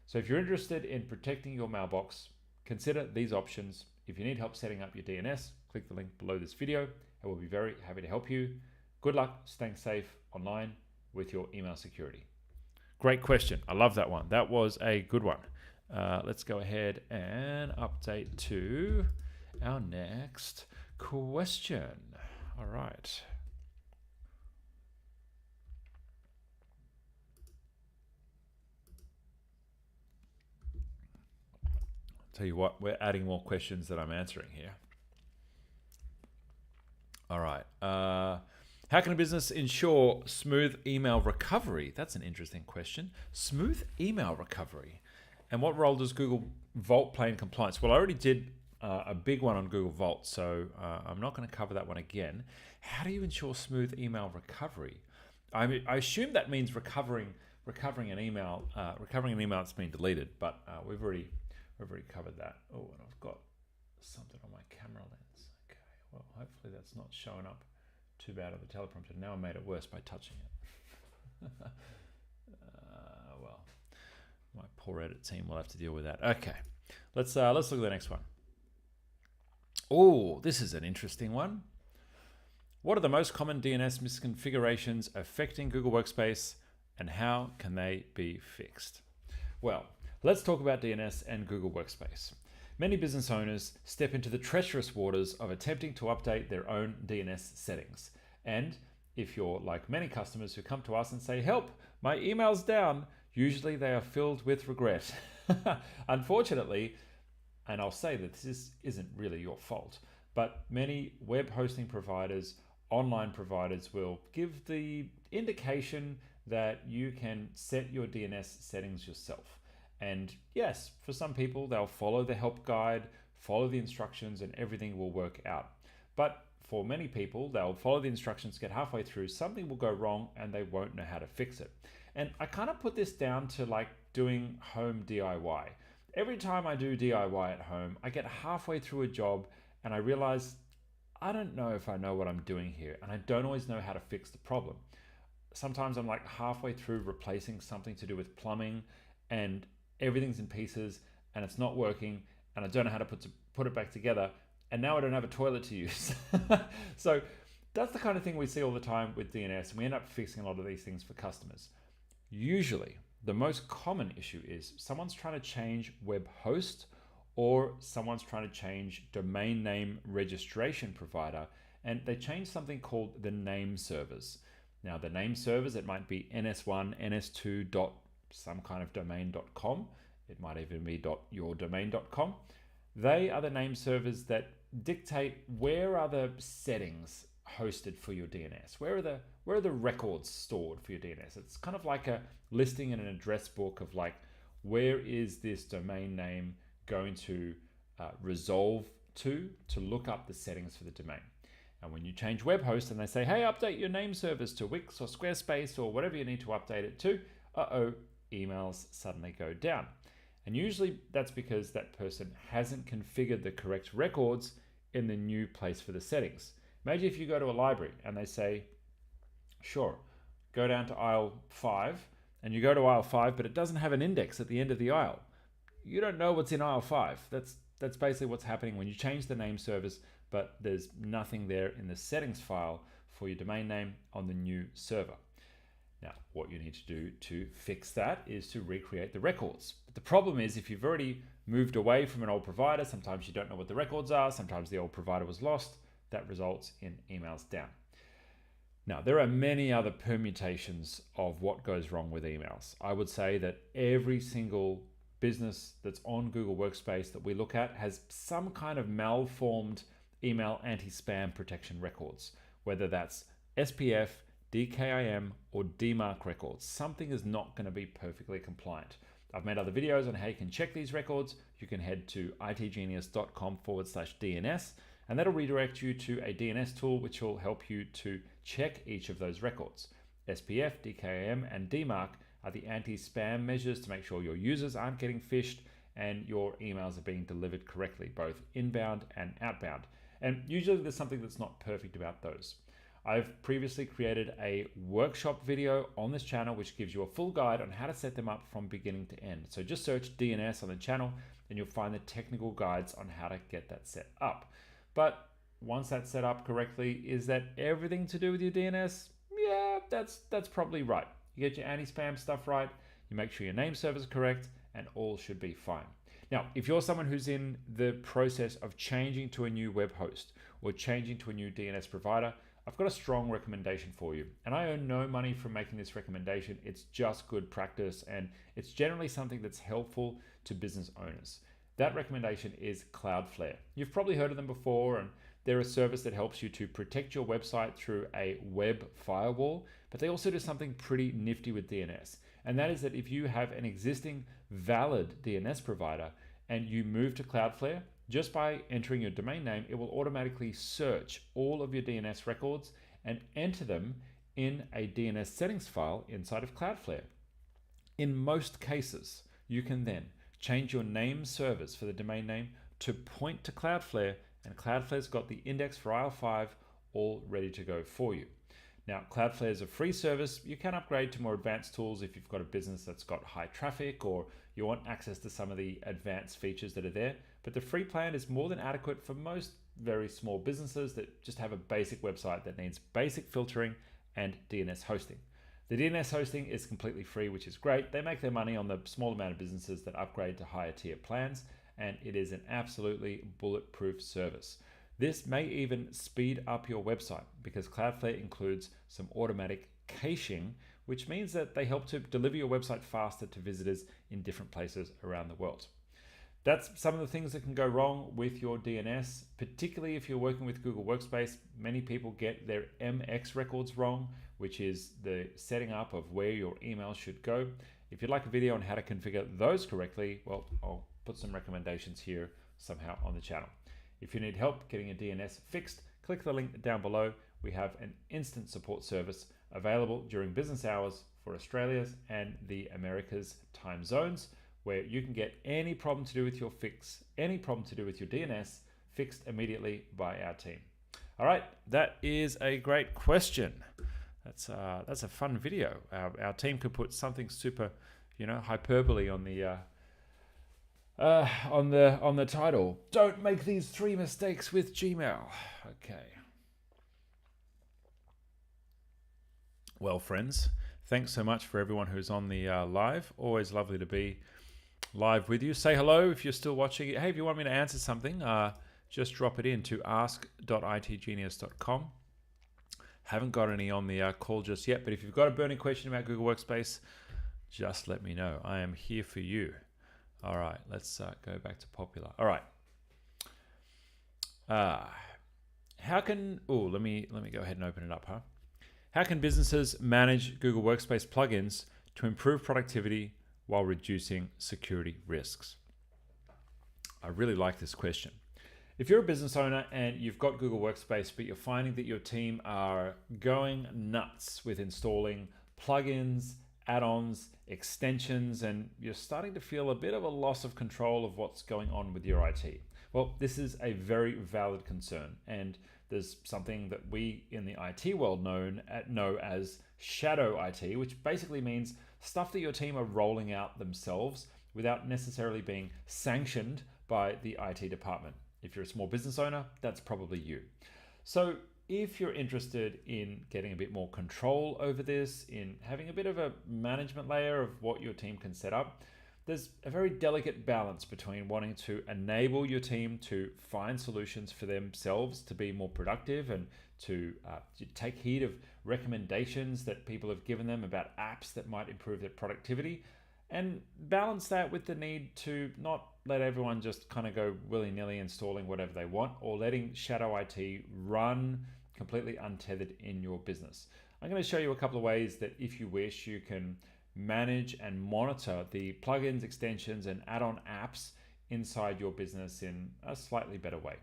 So if you're interested in protecting your mailbox, consider these options. If you need help setting up your DNS, click the link below this video, and we'll be very happy to help you. Good luck staying safe online with your email security. Great question. I love that one. That was a good one. Let's go ahead and update to our next question. All right. Tell you what, we're adding more questions that I'm answering here. All right. How can a business ensure smooth email recovery? That's an interesting question. Smooth email recovery. And what role does Google Vault play in compliance? Well, I already did a big one on Google Vault, so I'm not going to cover that one again. How do you ensure smooth email recovery? I assume that means recovering an email that's been deleted, but we've already covered that. Oh, and I've got something on my camera lens. Okay, well, hopefully that's not showing up too bad on the teleprompter. Now I made it worse by touching it. Well, my poor edit team will have to deal with that. Okay, let's look at the next one. Oh, this is an interesting one. What are the most common DNS misconfigurations affecting Google Workspace, and how can they be fixed? Well, let's talk about DNS and Google Workspace. Many business owners step into the treacherous waters of attempting to update their own DNS settings. And if you're like many customers who come to us and say, help, my email's down, usually they are filled with regret. Unfortunately, and I'll say that this isn't really your fault, but many web hosting providers, online providers will give the indication that you can set your DNS settings yourself. And yes, for some people, they'll follow the help guide, follow the instructions, and everything will work out. But for many people, they'll follow the instructions, get halfway through, something will go wrong, and they won't know how to fix it. And I kind of put this down to like doing home DIY. Every time I do DIY at home, I get halfway through a job and I realize I don't know if I know what I'm doing here, and I don't always know how to fix the problem. Sometimes I'm like halfway through replacing something to do with plumbing and everything's in pieces and it's not working and I don't know how to put it back together, and now I don't have a toilet to use. So that's the kind of thing we see all the time with DNS, and we end up fixing a lot of these things for customers. Usually, the most common issue is someone's trying to change web host, or someone's trying to change domain name registration provider, and they change something called the name servers. Now, the name servers, it might be ns1, ns2 dot some kind of domain.com. It might even be .yourdomain.com. They are the name servers that dictate where are the settings hosted for your DNS. Where are the records stored for your DNS? It's kind of like a listing in an address book of like, where is this domain name going to resolve to look up the settings for the domain. And when you change web host and they say, hey, update your name servers to Wix or Squarespace or whatever you need to update it to, emails suddenly go down. And usually that's because that person hasn't configured the correct records in the new place for the settings. Imagine if you go to a library and they say, sure, go down to aisle 5, and you go to aisle 5, but it doesn't have an index at the end of the aisle. You don't know what's in aisle 5. That's basically what's happening when you change the name servers, but there's nothing there in the settings file for your domain name on the new server. Now, what you need to do to fix that is to recreate the records. But the problem is, if you've already moved away from an old provider, sometimes you don't know what the records are, sometimes the old provider was lost, that results in emails down. Now, there are many other permutations of what goes wrong with emails. I would say that every single business that's on Google Workspace that we look at has some kind of malformed email anti-spam protection records, whether that's SPF, DKIM, or DMARC records. Something is not going to be perfectly compliant. I've made other videos on how you can check these records. You can head to itgenius.com/DNS, and that'll redirect you to a DNS tool which will help you to check each of those records. SPF, DKIM, and DMARC are the anti-spam measures to make sure your users aren't getting phished and your emails are being delivered correctly, both inbound and outbound. And usually there's something that's not perfect about those. I've previously created a workshop video on this channel which gives you a full guide on how to set them up from beginning to end. So just search DNS on the channel and you'll find the technical guides on how to get that set up. But once that's set up correctly, is that everything to do with your DNS? Yeah, that's probably right. You get your anti-spam stuff right, you make sure your name server is correct, and all should be fine. Now, if you're someone who's in the process of changing to a new web host or changing to a new DNS provider, I've got a strong recommendation for you. And I earn no money from making this recommendation. It's just good practice, and it's generally something that's helpful to business owners. That recommendation is Cloudflare. You've probably heard of them before, and they're a service that helps you to protect your website through a web firewall, but they also do something pretty nifty with DNS. And that is that if you have an existing valid DNS provider and you move to Cloudflare, just by entering your domain name, it will automatically search all of your DNS records and enter them in a DNS settings file inside of Cloudflare. In most cases, you can then change your name servers for the domain name to point to Cloudflare, and Cloudflare's got the index for aisle 5 all ready to go for you. Now, Cloudflare is a free service. You can upgrade to more advanced tools if you've got a business that's got high traffic or you want access to some of the advanced features that are there. But the free plan is more than adequate for most very small businesses that just have a basic website that needs basic filtering and DNS hosting. The DNS hosting is completely free, which is great. They make their money on the small amount of businesses that upgrade to higher tier plans, and it is an absolutely bulletproof service. This may even speed up your website because Cloudflare includes some automatic caching, which means that they help to deliver your website faster to visitors in different places around the world. That's some of the things that can go wrong with your DNS, particularly if you're working with Google Workspace. Many people get their MX records wrong, which is the setting up of where your email should go. If you'd like a video on how to configure those correctly, well, I'll put some recommendations here somehow on the channel. If you need help getting a DNS fixed, click the link down below. We have an instant support service available during business hours for Australia's and the Americas time zones. where you can get any problem to do with your fix, any problem to do with your DNS fixed immediately by our team. All right, that is a great question. That's a fun video. Our team could put something super, hyperbole on the title. Don't make these 3 mistakes with Gmail. Okay. Well, friends, thanks so much for everyone who's on the live. Always lovely to be live with you. Say hello if you're still watching. Hey, if you want me to answer something, just drop it in to ask.itgenius.com. Haven't got any on the call just yet, but if you've got a burning question about Google Workspace, just let me know. I am here for you. All right, let's go back to popular. All right. Let me go ahead and open it up, huh? How can businesses manage Google Workspace plugins to improve productivity while reducing security risks? I really like this question. If you're a business owner and you've got Google Workspace, but you're finding that your team are going nuts with installing plugins, add-ons, extensions, and you're starting to feel a bit of a loss of control of what's going on with your IT. Well, this is a very valid concern, and there's something that we in the IT world know as shadow IT, which basically means stuff that your team are rolling out themselves without necessarily being sanctioned by the IT department. If you're a small business owner, that's probably you. So if you're interested in getting a bit more control over this, in having a bit of a management layer of what your team can set up, there's a very delicate balance between wanting to enable your team to find solutions for themselves to be more productive and to take heed of recommendations that people have given them about apps that might improve their productivity, and balance that with the need to not let everyone just kind of go willy-nilly installing whatever they want or letting shadow IT run completely untethered in your business. I'm going to show you a couple of ways that if you wish, you can manage and monitor the plugins, extensions, and add-on apps inside your business in a slightly better way.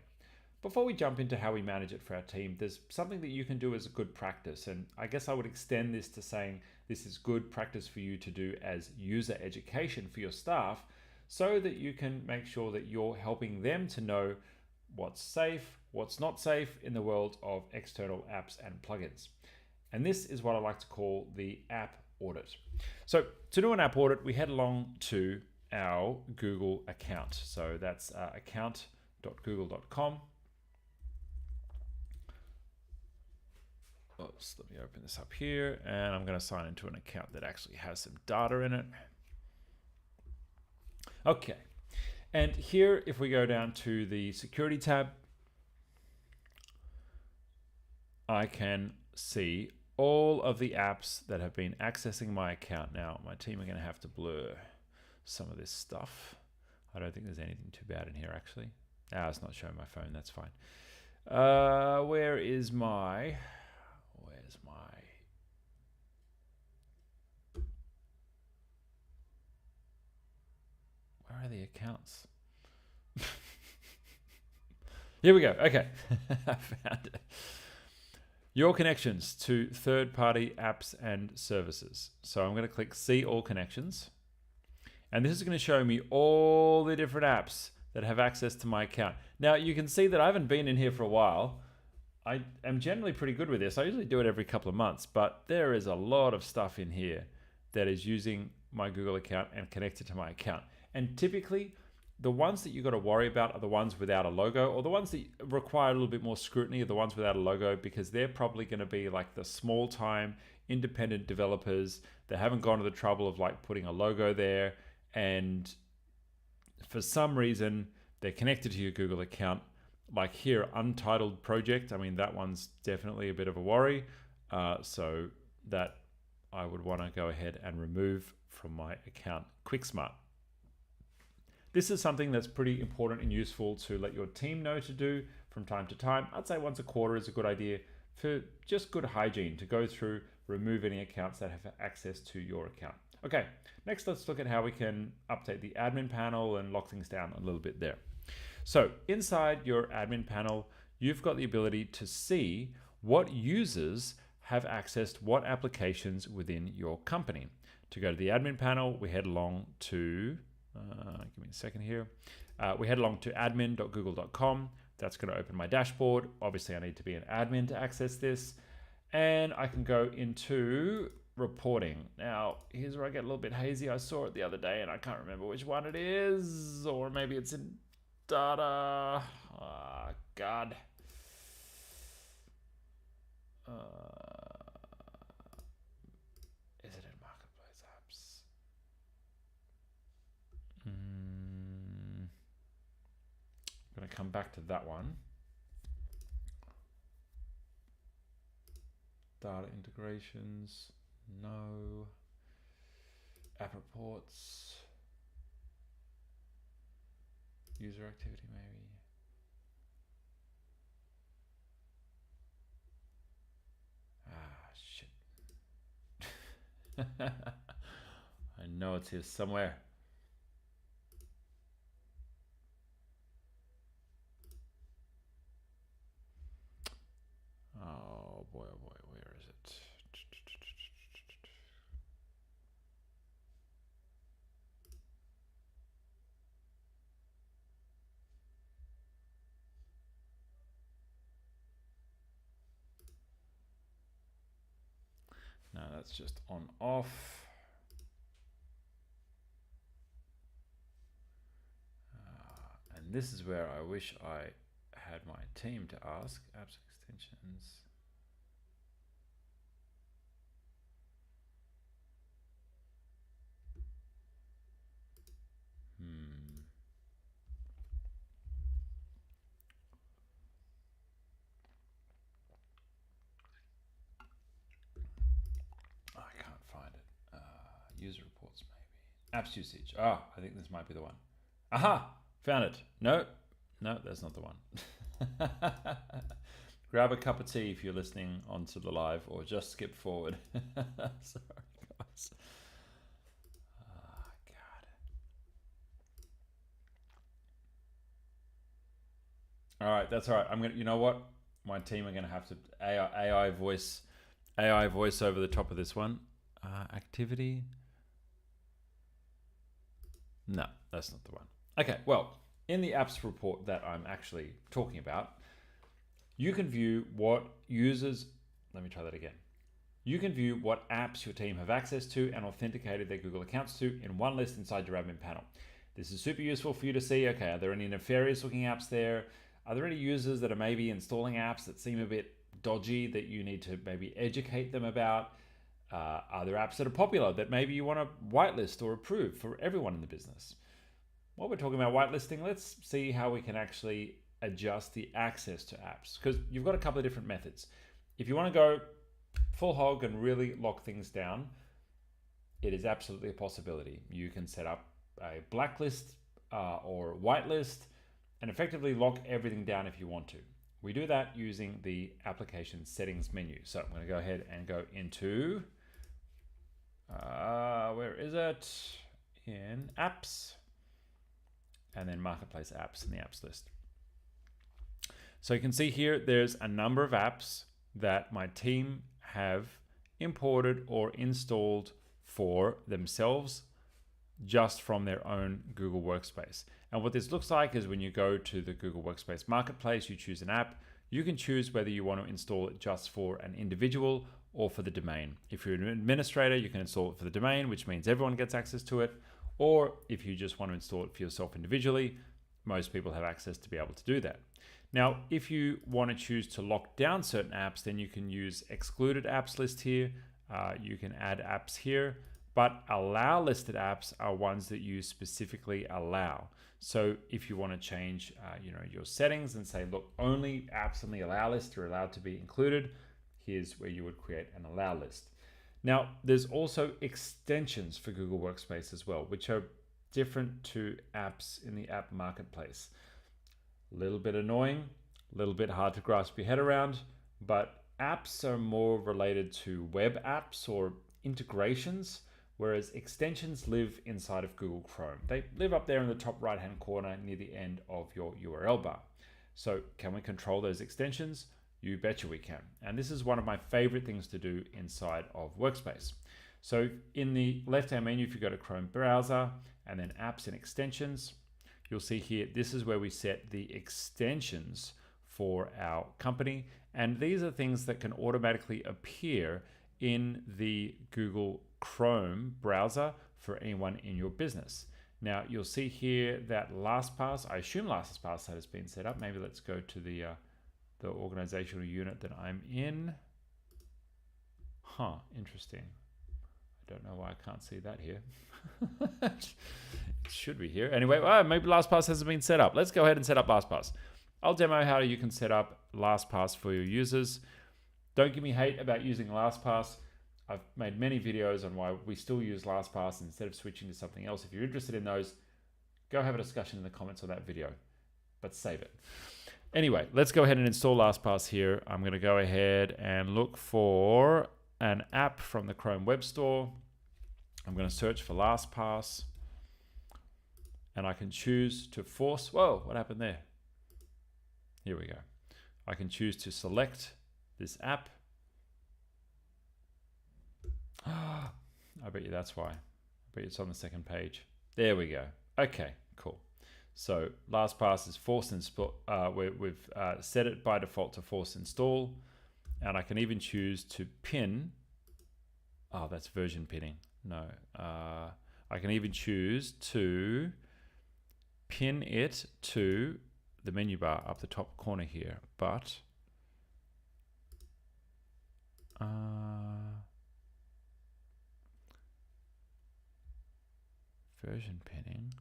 Before we jump into how we manage it for our team, there's something that you can do as a good practice, and I guess I would extend this to saying this is good practice for you to do as user education for your staff, so that you can make sure that you're helping them to know what's safe, what's not safe in the world of external apps and plugins. And this is what I like to call the app audit. So to do an app audit, we head along to our Google account. So that's account.google.com. Oops, let me open this up here, and I'm going to sign into an account that actually has some data in it. Okay, and here if we go down to the security tab, I can see all of the apps that have been accessing my account. Now, my team are going to have to blur some of this stuff. I don't think there's anything too bad in here, actually. It's not showing my phone. That's fine. Where are the accounts? Here we go. Okay, I found it. Your connections to third-party apps and services. So I'm going to click See All Connections. And this is going to show me all the different apps that have access to my account. Now, you can see that I haven't been in here for a while. I am generally pretty good with this. I usually do it every couple of months, but there is a lot of stuff in here that is using my Google account and connected to my account. And typically, the ones that you got to worry about are the ones without a logo, or the ones that require a little bit more scrutiny are the ones without a logo, because they're probably going to be like the small time independent developers that haven't gone to the trouble of like putting a logo there, and for some reason they're connected to your Google account. Like here, untitled project. I mean, that one's definitely a bit of a worry. So that I would want to go ahead and remove from my account QuickSmart. This is something that's pretty important and useful to let your team know to do from time to time. I'd say once a quarter is a good idea for just good hygiene to go through, remove any accounts that have access to your account. Okay, next let's look at how we can update the admin panel and lock things down a little bit there. So inside your admin panel, you've got the ability to see what users have accessed what applications within your company. To go to the admin panel, we head along to Give me a second here. We head along to admin.google.com. That's going to open my dashboard. Obviously, I need to be an admin to access this. And I can go into reporting. Now, here's where I get a little bit hazy. I saw it the other day and I can't remember which one it is. Or maybe it's in data. Oh, God. Is it in Marketplace Apps? I'm going to come back to that one. Data integrations, no. App reports, user activity maybe. Ah, shit. I know it's here somewhere. Oh boy, where is it? No, that's just on off. And this is where I wish I had my team to ask. Apps extensions. I can't find it. User reports maybe. Apps usage. I think this might be the one. Aha! Found it. No, that's not the one. Grab a cup of tea if you're listening onto the live, or just skip forward. Sorry, guys. Oh, God. All right, that's all right. I'm gonna. You know what? My team are gonna have to AI voice over the top of this one. Activity. No, that's not the one. Okay, well, in the apps report that I'm actually talking about, you can view what users, let me try that again. You can view what apps your team have access to and authenticated their Google accounts to in one list inside your admin panel. This is super useful for you to see, okay, are there any nefarious looking apps there? Are there any users that are maybe installing apps that seem a bit dodgy that you need to maybe educate them about? Are there apps that are popular that maybe you want to whitelist or approve for everyone in the business? While we're talking about whitelisting, let's see how we can actually adjust the access to apps, because you've got a couple of different methods. If you want to go full hog and really lock things down, it is absolutely a possibility. You can set up a blacklist or whitelist and effectively lock everything down if you want to. We do that using the application settings menu. So I'm going to go ahead and go into, where is it? In apps, and then marketplace apps in the apps list. So you can see here, there's a number of apps that my team have imported or installed for themselves just from their own Google Workspace. And what this looks like is when you go to the Google Workspace Marketplace, you choose an app, you can choose whether you want to install it just for an individual or for the domain. If you're an administrator, you can install it for the domain, which means everyone gets access to it. Or if you just want to install it for yourself individually, most people have access to be able to do that. Now, if you want to choose to lock down certain apps, then you can use excluded apps list here. You can add apps here, but allow listed apps are ones that you specifically allow. So if you want to change your settings and say, look, only apps on the allow list are allowed to be included, here's where you would create an allow list. Now, there's also extensions for Google Workspace as well, which are different to apps in the app marketplace. A little bit annoying, a little bit hard to grasp your head around, but apps are more related to web apps or integrations, whereas extensions live inside of Google Chrome. They live up there in the top right-hand corner near the end of your URL bar. So can we control those extensions? You betcha we can. And this is one of my favorite things to do inside of Workspace. So in the left-hand menu, if you go to Chrome browser and then apps and extensions, you'll see here, this is where we set the extensions for our company. And these are things that can automatically appear in the Google Chrome browser for anyone in your business. Now you'll see here that LastPass, I assume LastPass has been set up. Maybe let's go to the organizational unit that I'm in. Huh, interesting. I don't know why I can't see that here. It should be here. Anyway, maybe LastPass hasn't been set up. Let's go ahead and set up LastPass. I'll demo how you can set up LastPass for your users. Don't give me hate about using LastPass. I've made many videos on why we still use LastPass instead of switching to something else. If you're interested in those, go have a discussion in the comments on that video, but save it. Anyway, let's go ahead and install LastPass here. I'm going to go ahead and look for an app from the Chrome Web Store. I'm going to search for LastPass, and I can choose to force, whoa, what happened there? Here we go. I can choose to select this app. I bet you that's why. I bet you it's on the second page. There we go. Okay, cool. So LastPass is force install. We've set it by default to force install, and I can even choose to pin. Oh, that's version pinning. No, I can even choose to pin it to the menu bar up the top corner here, but version pinning.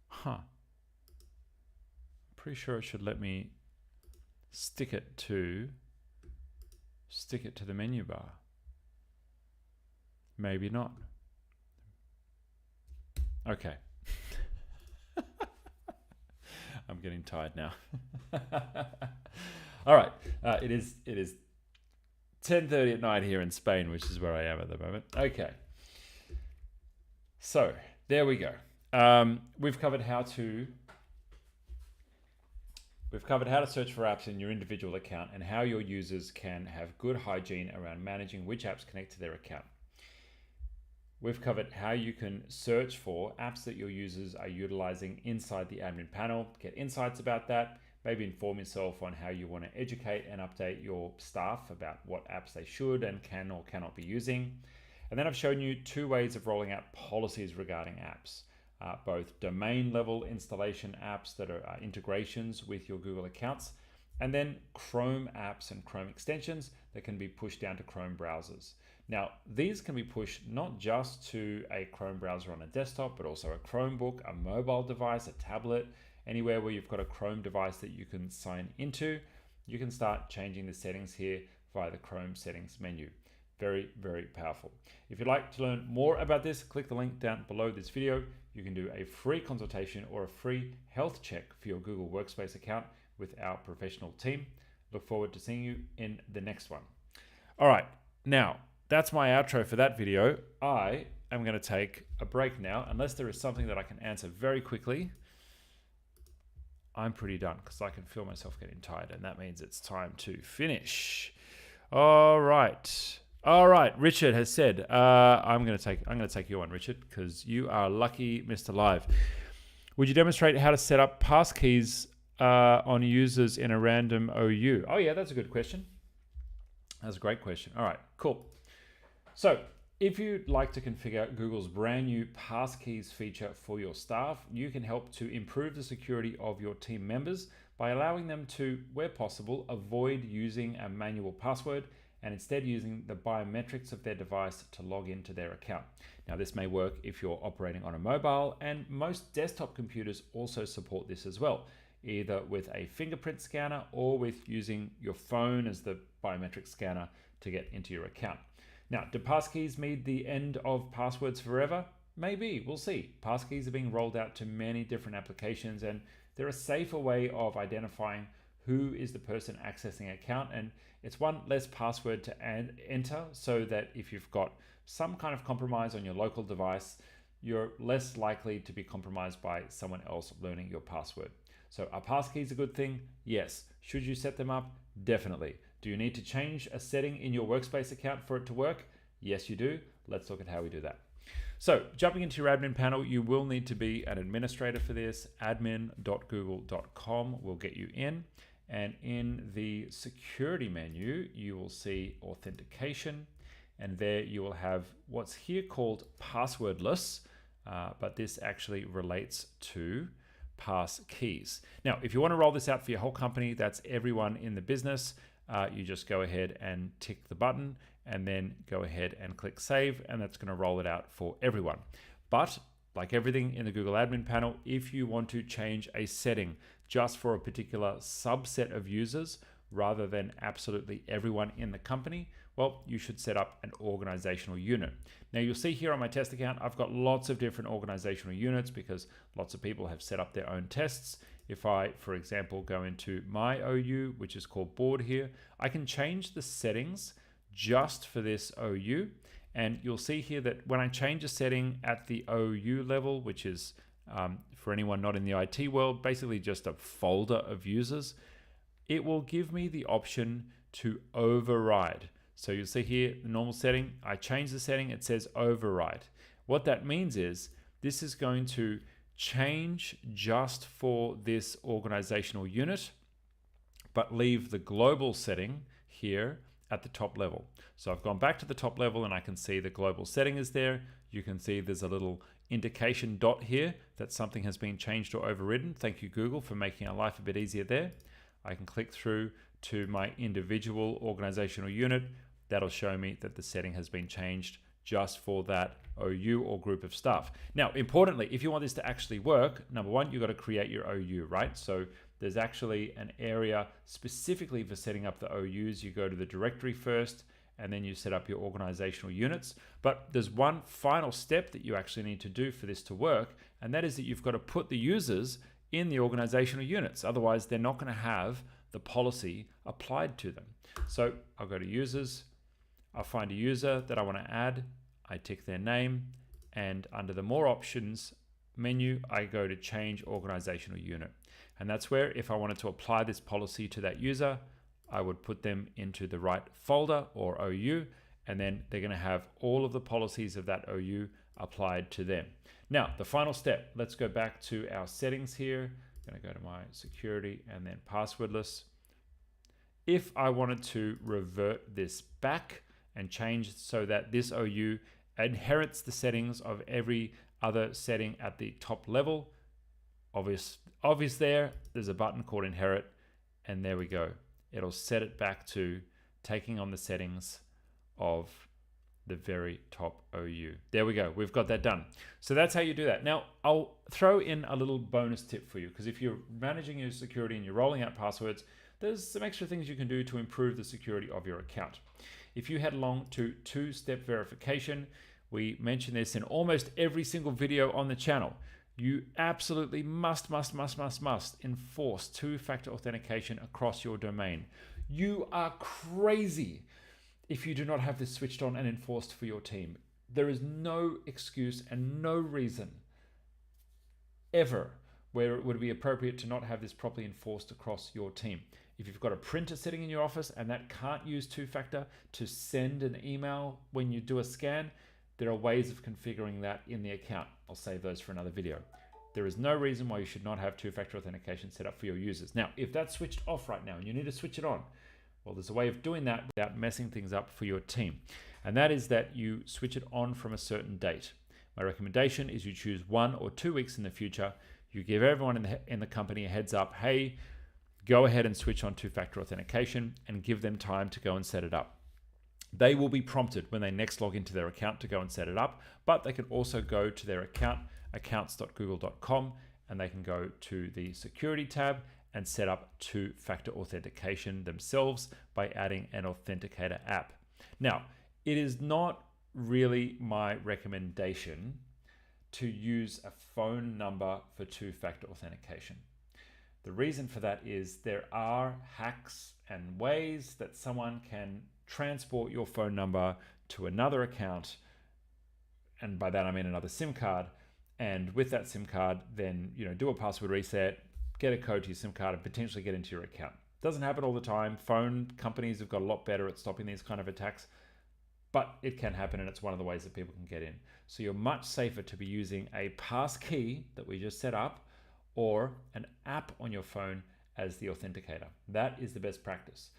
Huh. Pretty sure it should let me stick it to the menu bar. Maybe not. Okay. I'm getting tired now. All right. It is 10:30 at night here in Spain, which is where I am at the moment. Okay. So there we go. We've covered how to search for apps in your individual account and how your users can have good hygiene around managing which apps connect to their account. We've covered how you can search for apps that your users are utilizing inside the admin panel, get insights about that, maybe inform yourself on how you want to educate and update your staff about what apps they should and can or cannot be using. And then I've shown you 2 ways of rolling out policies regarding apps, both domain level installation apps that are integrations with your Google accounts, and then Chrome apps and Chrome extensions that can be pushed down to Chrome browsers. Now, these can be pushed not just to a Chrome browser on a desktop, but also a Chromebook, a mobile device, a tablet, anywhere where you've got a Chrome device that you can sign into. You can start changing the settings here via the Chrome settings menu. Very, very powerful. If you'd like to learn more about this, click the link down below this video. You can do a free consultation or a free health check for your Google Workspace account with our professional team. Look forward to seeing you in the next one. All right, now that's my outro for that video. I am going to take a break now, unless there is something that I can answer very quickly. I'm pretty done because I can feel myself getting tired, and that means it's time to finish. All right. Richard has said, I'm going to take you on, Richard, because you are lucky, Mr. Live. Would you demonstrate how to set up passkeys on users in a random OU? Oh yeah, that's a good question. That's a great question. All right, cool. So if you'd like to configure Google's brand new Passkeys feature for your staff, you can help to improve the security of your team members by allowing them to, where possible, avoid using a manual password and instead using the biometrics of their device to log into their account. Now, this may work if you're operating on a mobile, and most desktop computers also support this as well, either with a fingerprint scanner or with using your phone as the biometric scanner to get into your account. Now, do passkeys mean the end of passwords forever? Maybe, we'll see. Passkeys are being rolled out to many different applications, and they're a safer way of identifying who is the person accessing an account, and it's one less password to enter, so that if you've got some kind of compromise on your local device, you're less likely to be compromised by someone else learning your password. So are passkeys a good thing? Yes. Should you set them up? Definitely. Do you need to change a setting in your Workspace account for it to work? Yes, you do. let's look at how we do that. So jumping into your admin panel, you will need to be an administrator for this. admin.google.com will get you in. And in the security menu, you will see authentication. And there you will have what's here called passwordless, but this actually relates to Passkeys. Now, if you want to roll this out for your whole company, that's everyone in the business, you just go ahead and tick the button and then go ahead and click save, and that's going to roll it out for everyone. But like everything in the Google admin panel, if you want to change a setting just for a particular subset of users rather than absolutely everyone in the company, well, you should set up an organizational unit. Now you'll see here on my test account, I've got lots of different organizational units because lots of people have set up their own tests. If I, for example, go into my OU, which is called board here, I can change the settings just for this OU. And you'll see here that when I change a setting at the OU level, which is for anyone not in the IT world, basically just a folder of users, it will give me the option to override. So you'll see here the normal setting, I change the setting, it says override. What that means is this is going to change just for this organizational unit, but leave the global setting here at the top level. So I've gone back to the top level and I can see the global setting is there. You can see there's a little indication dot here that something has been changed or overridden. Thank you, Google, for making our life a bit easier there. I can click through to my individual organizational unit. That'll show me that the setting has been changed just for that OU or group of stuff. Now, importantly, if you want this to actually work, number one, you've got to create your OU, right? So there's actually an area specifically for setting up the OUs. You go to the directory first, and then you set up your organizational units. But there's one final step that you actually need to do for this to work, and that is that you've got to put the users in the organizational units. Otherwise, they're not going to have the policy applied to them. So I'll go to users. I'll find a user that I want to add. I tick their name, and under the more options menu, I go to change organizational unit. And that's where if I wanted to apply this policy to that user, I would put them into the right folder or OU, and then they're going to have all of the policies of that OU applied to them. Now, the final step, let's go back to our settings here. I'm going to go to my security and then passwordless. If I wanted to revert this back and change so that this OU inherits the settings of every other setting at the top level, obvious there's a button called inherit, and there we go. It'll set it back to taking on the settings of the very top OU. There we go, we've got that done. So that's how you do that. Now, I'll throw in a little bonus tip for you, because if you're managing your security and you're rolling out passwords, there's some extra things you can do to improve the security of your account. If you head along to two-step verification, we mention this in almost every single video on the channel. You absolutely must enforce two-factor authentication across your domain. You are crazy if you do not have this switched on and enforced for your team. There is no excuse and no reason ever where it would be appropriate to not have this properly enforced across your team. If you've got a printer sitting in your office and that can't use two-factor to send an email when you do a scan, there are ways of configuring that in the account. I'll save those for another video. There is no reason why you should not have two-factor authentication set up for your users. Now, if that's switched off right now and you need to switch it on, well, there's a way of doing that without messing things up for your team. And that is that you switch it on from a certain date. My recommendation is you choose 1 or 2 weeks in the future. You give everyone in the company a heads up, hey, go ahead and switch on two-factor authentication, and give them time to go and set it up. They will be prompted when they next log into their account to go and set it up, but they can also go to their account, accounts.google.com, and they can go to the security tab and set up two-factor authentication themselves by adding an authenticator app. Now, it is not really my recommendation to use a phone number for two-factor authentication. The reason for that is there are hacks and ways that someone can transport your phone number to another account, and by that I mean another SIM card, and with that SIM card then do a password reset, get a code to your SIM card, and potentially get into your account. Doesn't happen all the time. Phone companies have got a lot better at stopping these kind of attacks, but it can happen, and it's one of the ways that people can get in. So you're much safer to be using a passkey that we just set up or an app on your phone as the authenticator. That is the best practice.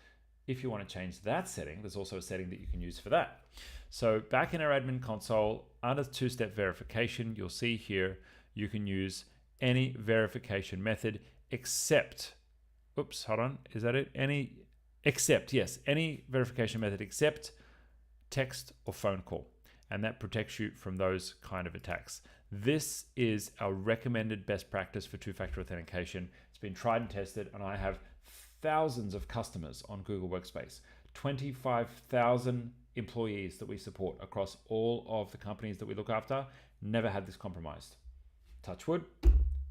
If you want to change that setting, there's also a setting that you can use for that. So back in our admin console, under two-step verification, you'll see here you can use any verification method except, oops, hold on, is that it? Any verification method except text or phone call. And that protects you from those kind of attacks. This is our recommended best practice for two-factor authentication. It's been tried and tested, and I have thousands of customers on Google Workspace, 25,000 employees that we support across all of the companies that we look after. Never had this compromised. Touch wood,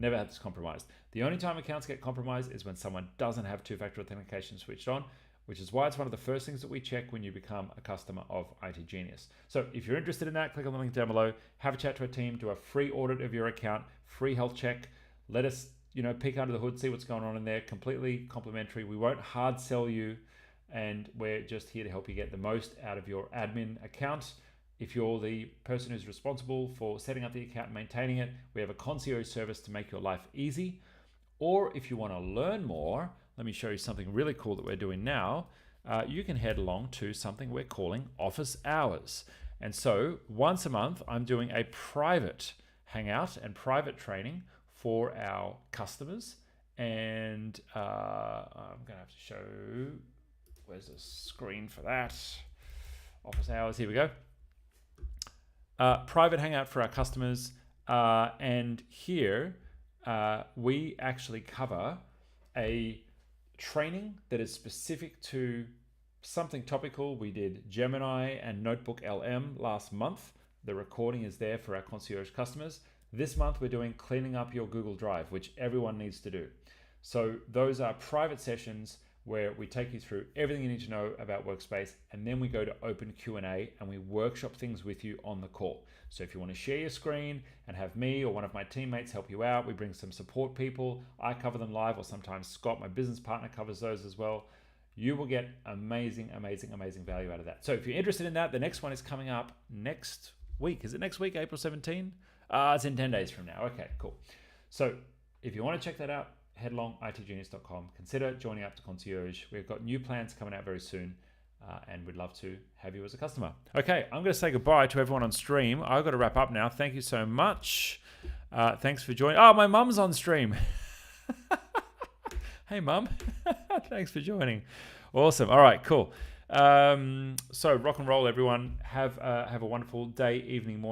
never had this compromised. The only time accounts get compromised is when someone doesn't have two-factor authentication switched on, which is why it's one of the first things that we check when you become a customer of IT Genius. So if you're interested in that, click on the link down below, have a chat to our team, do a free audit of your account, free health check. Let us, peek under the hood, see what's going on in there. Completely complimentary. We won't hard sell you, and we're just here to help you get the most out of your admin account. If you're the person who's responsible for setting up the account and maintaining it, we have a concierge service to make your life easy. Or if you want to learn more, let me show you something really cool that we're doing now. You can head along to something we're calling office hours. And so once a month, I'm doing a private hangout and private training for our customers. And I'm going to have to show, where's the screen for that? Office hours, here we go. Private hangout for our customers. And here we actually cover a training that is specific to something topical. We did Gemini and Notebook LM last month. The recording is there for our concierge customers. This month we're doing cleaning up your Google Drive, which everyone needs to do. So those are private sessions where we take you through everything you need to know about Workspace, and then we go to open Q&A and we workshop things with you on the call. So if you want to share your screen and have me or one of my teammates help you out, we bring some support people. I cover them live, or sometimes Scott, my business partner, covers those as well. You will get amazing, amazing, amazing value out of that. So if you're interested in that, the next one is coming up next week. Is it next week, April 17? It's in 10 days from now. Okay, cool. So if you want to check that out, head along, itgenius.com. Consider joining up to Concierge. We've got new plans coming out very soon, and we'd love to have you as a customer. Okay, I'm going to say goodbye to everyone on stream. I've got to wrap up now. Thank you so much. Thanks for joining. Oh, my mum's on stream. Hey, Mum. Thanks for joining. Awesome. All right, cool. So rock and roll, everyone. Have a wonderful day, evening, morning.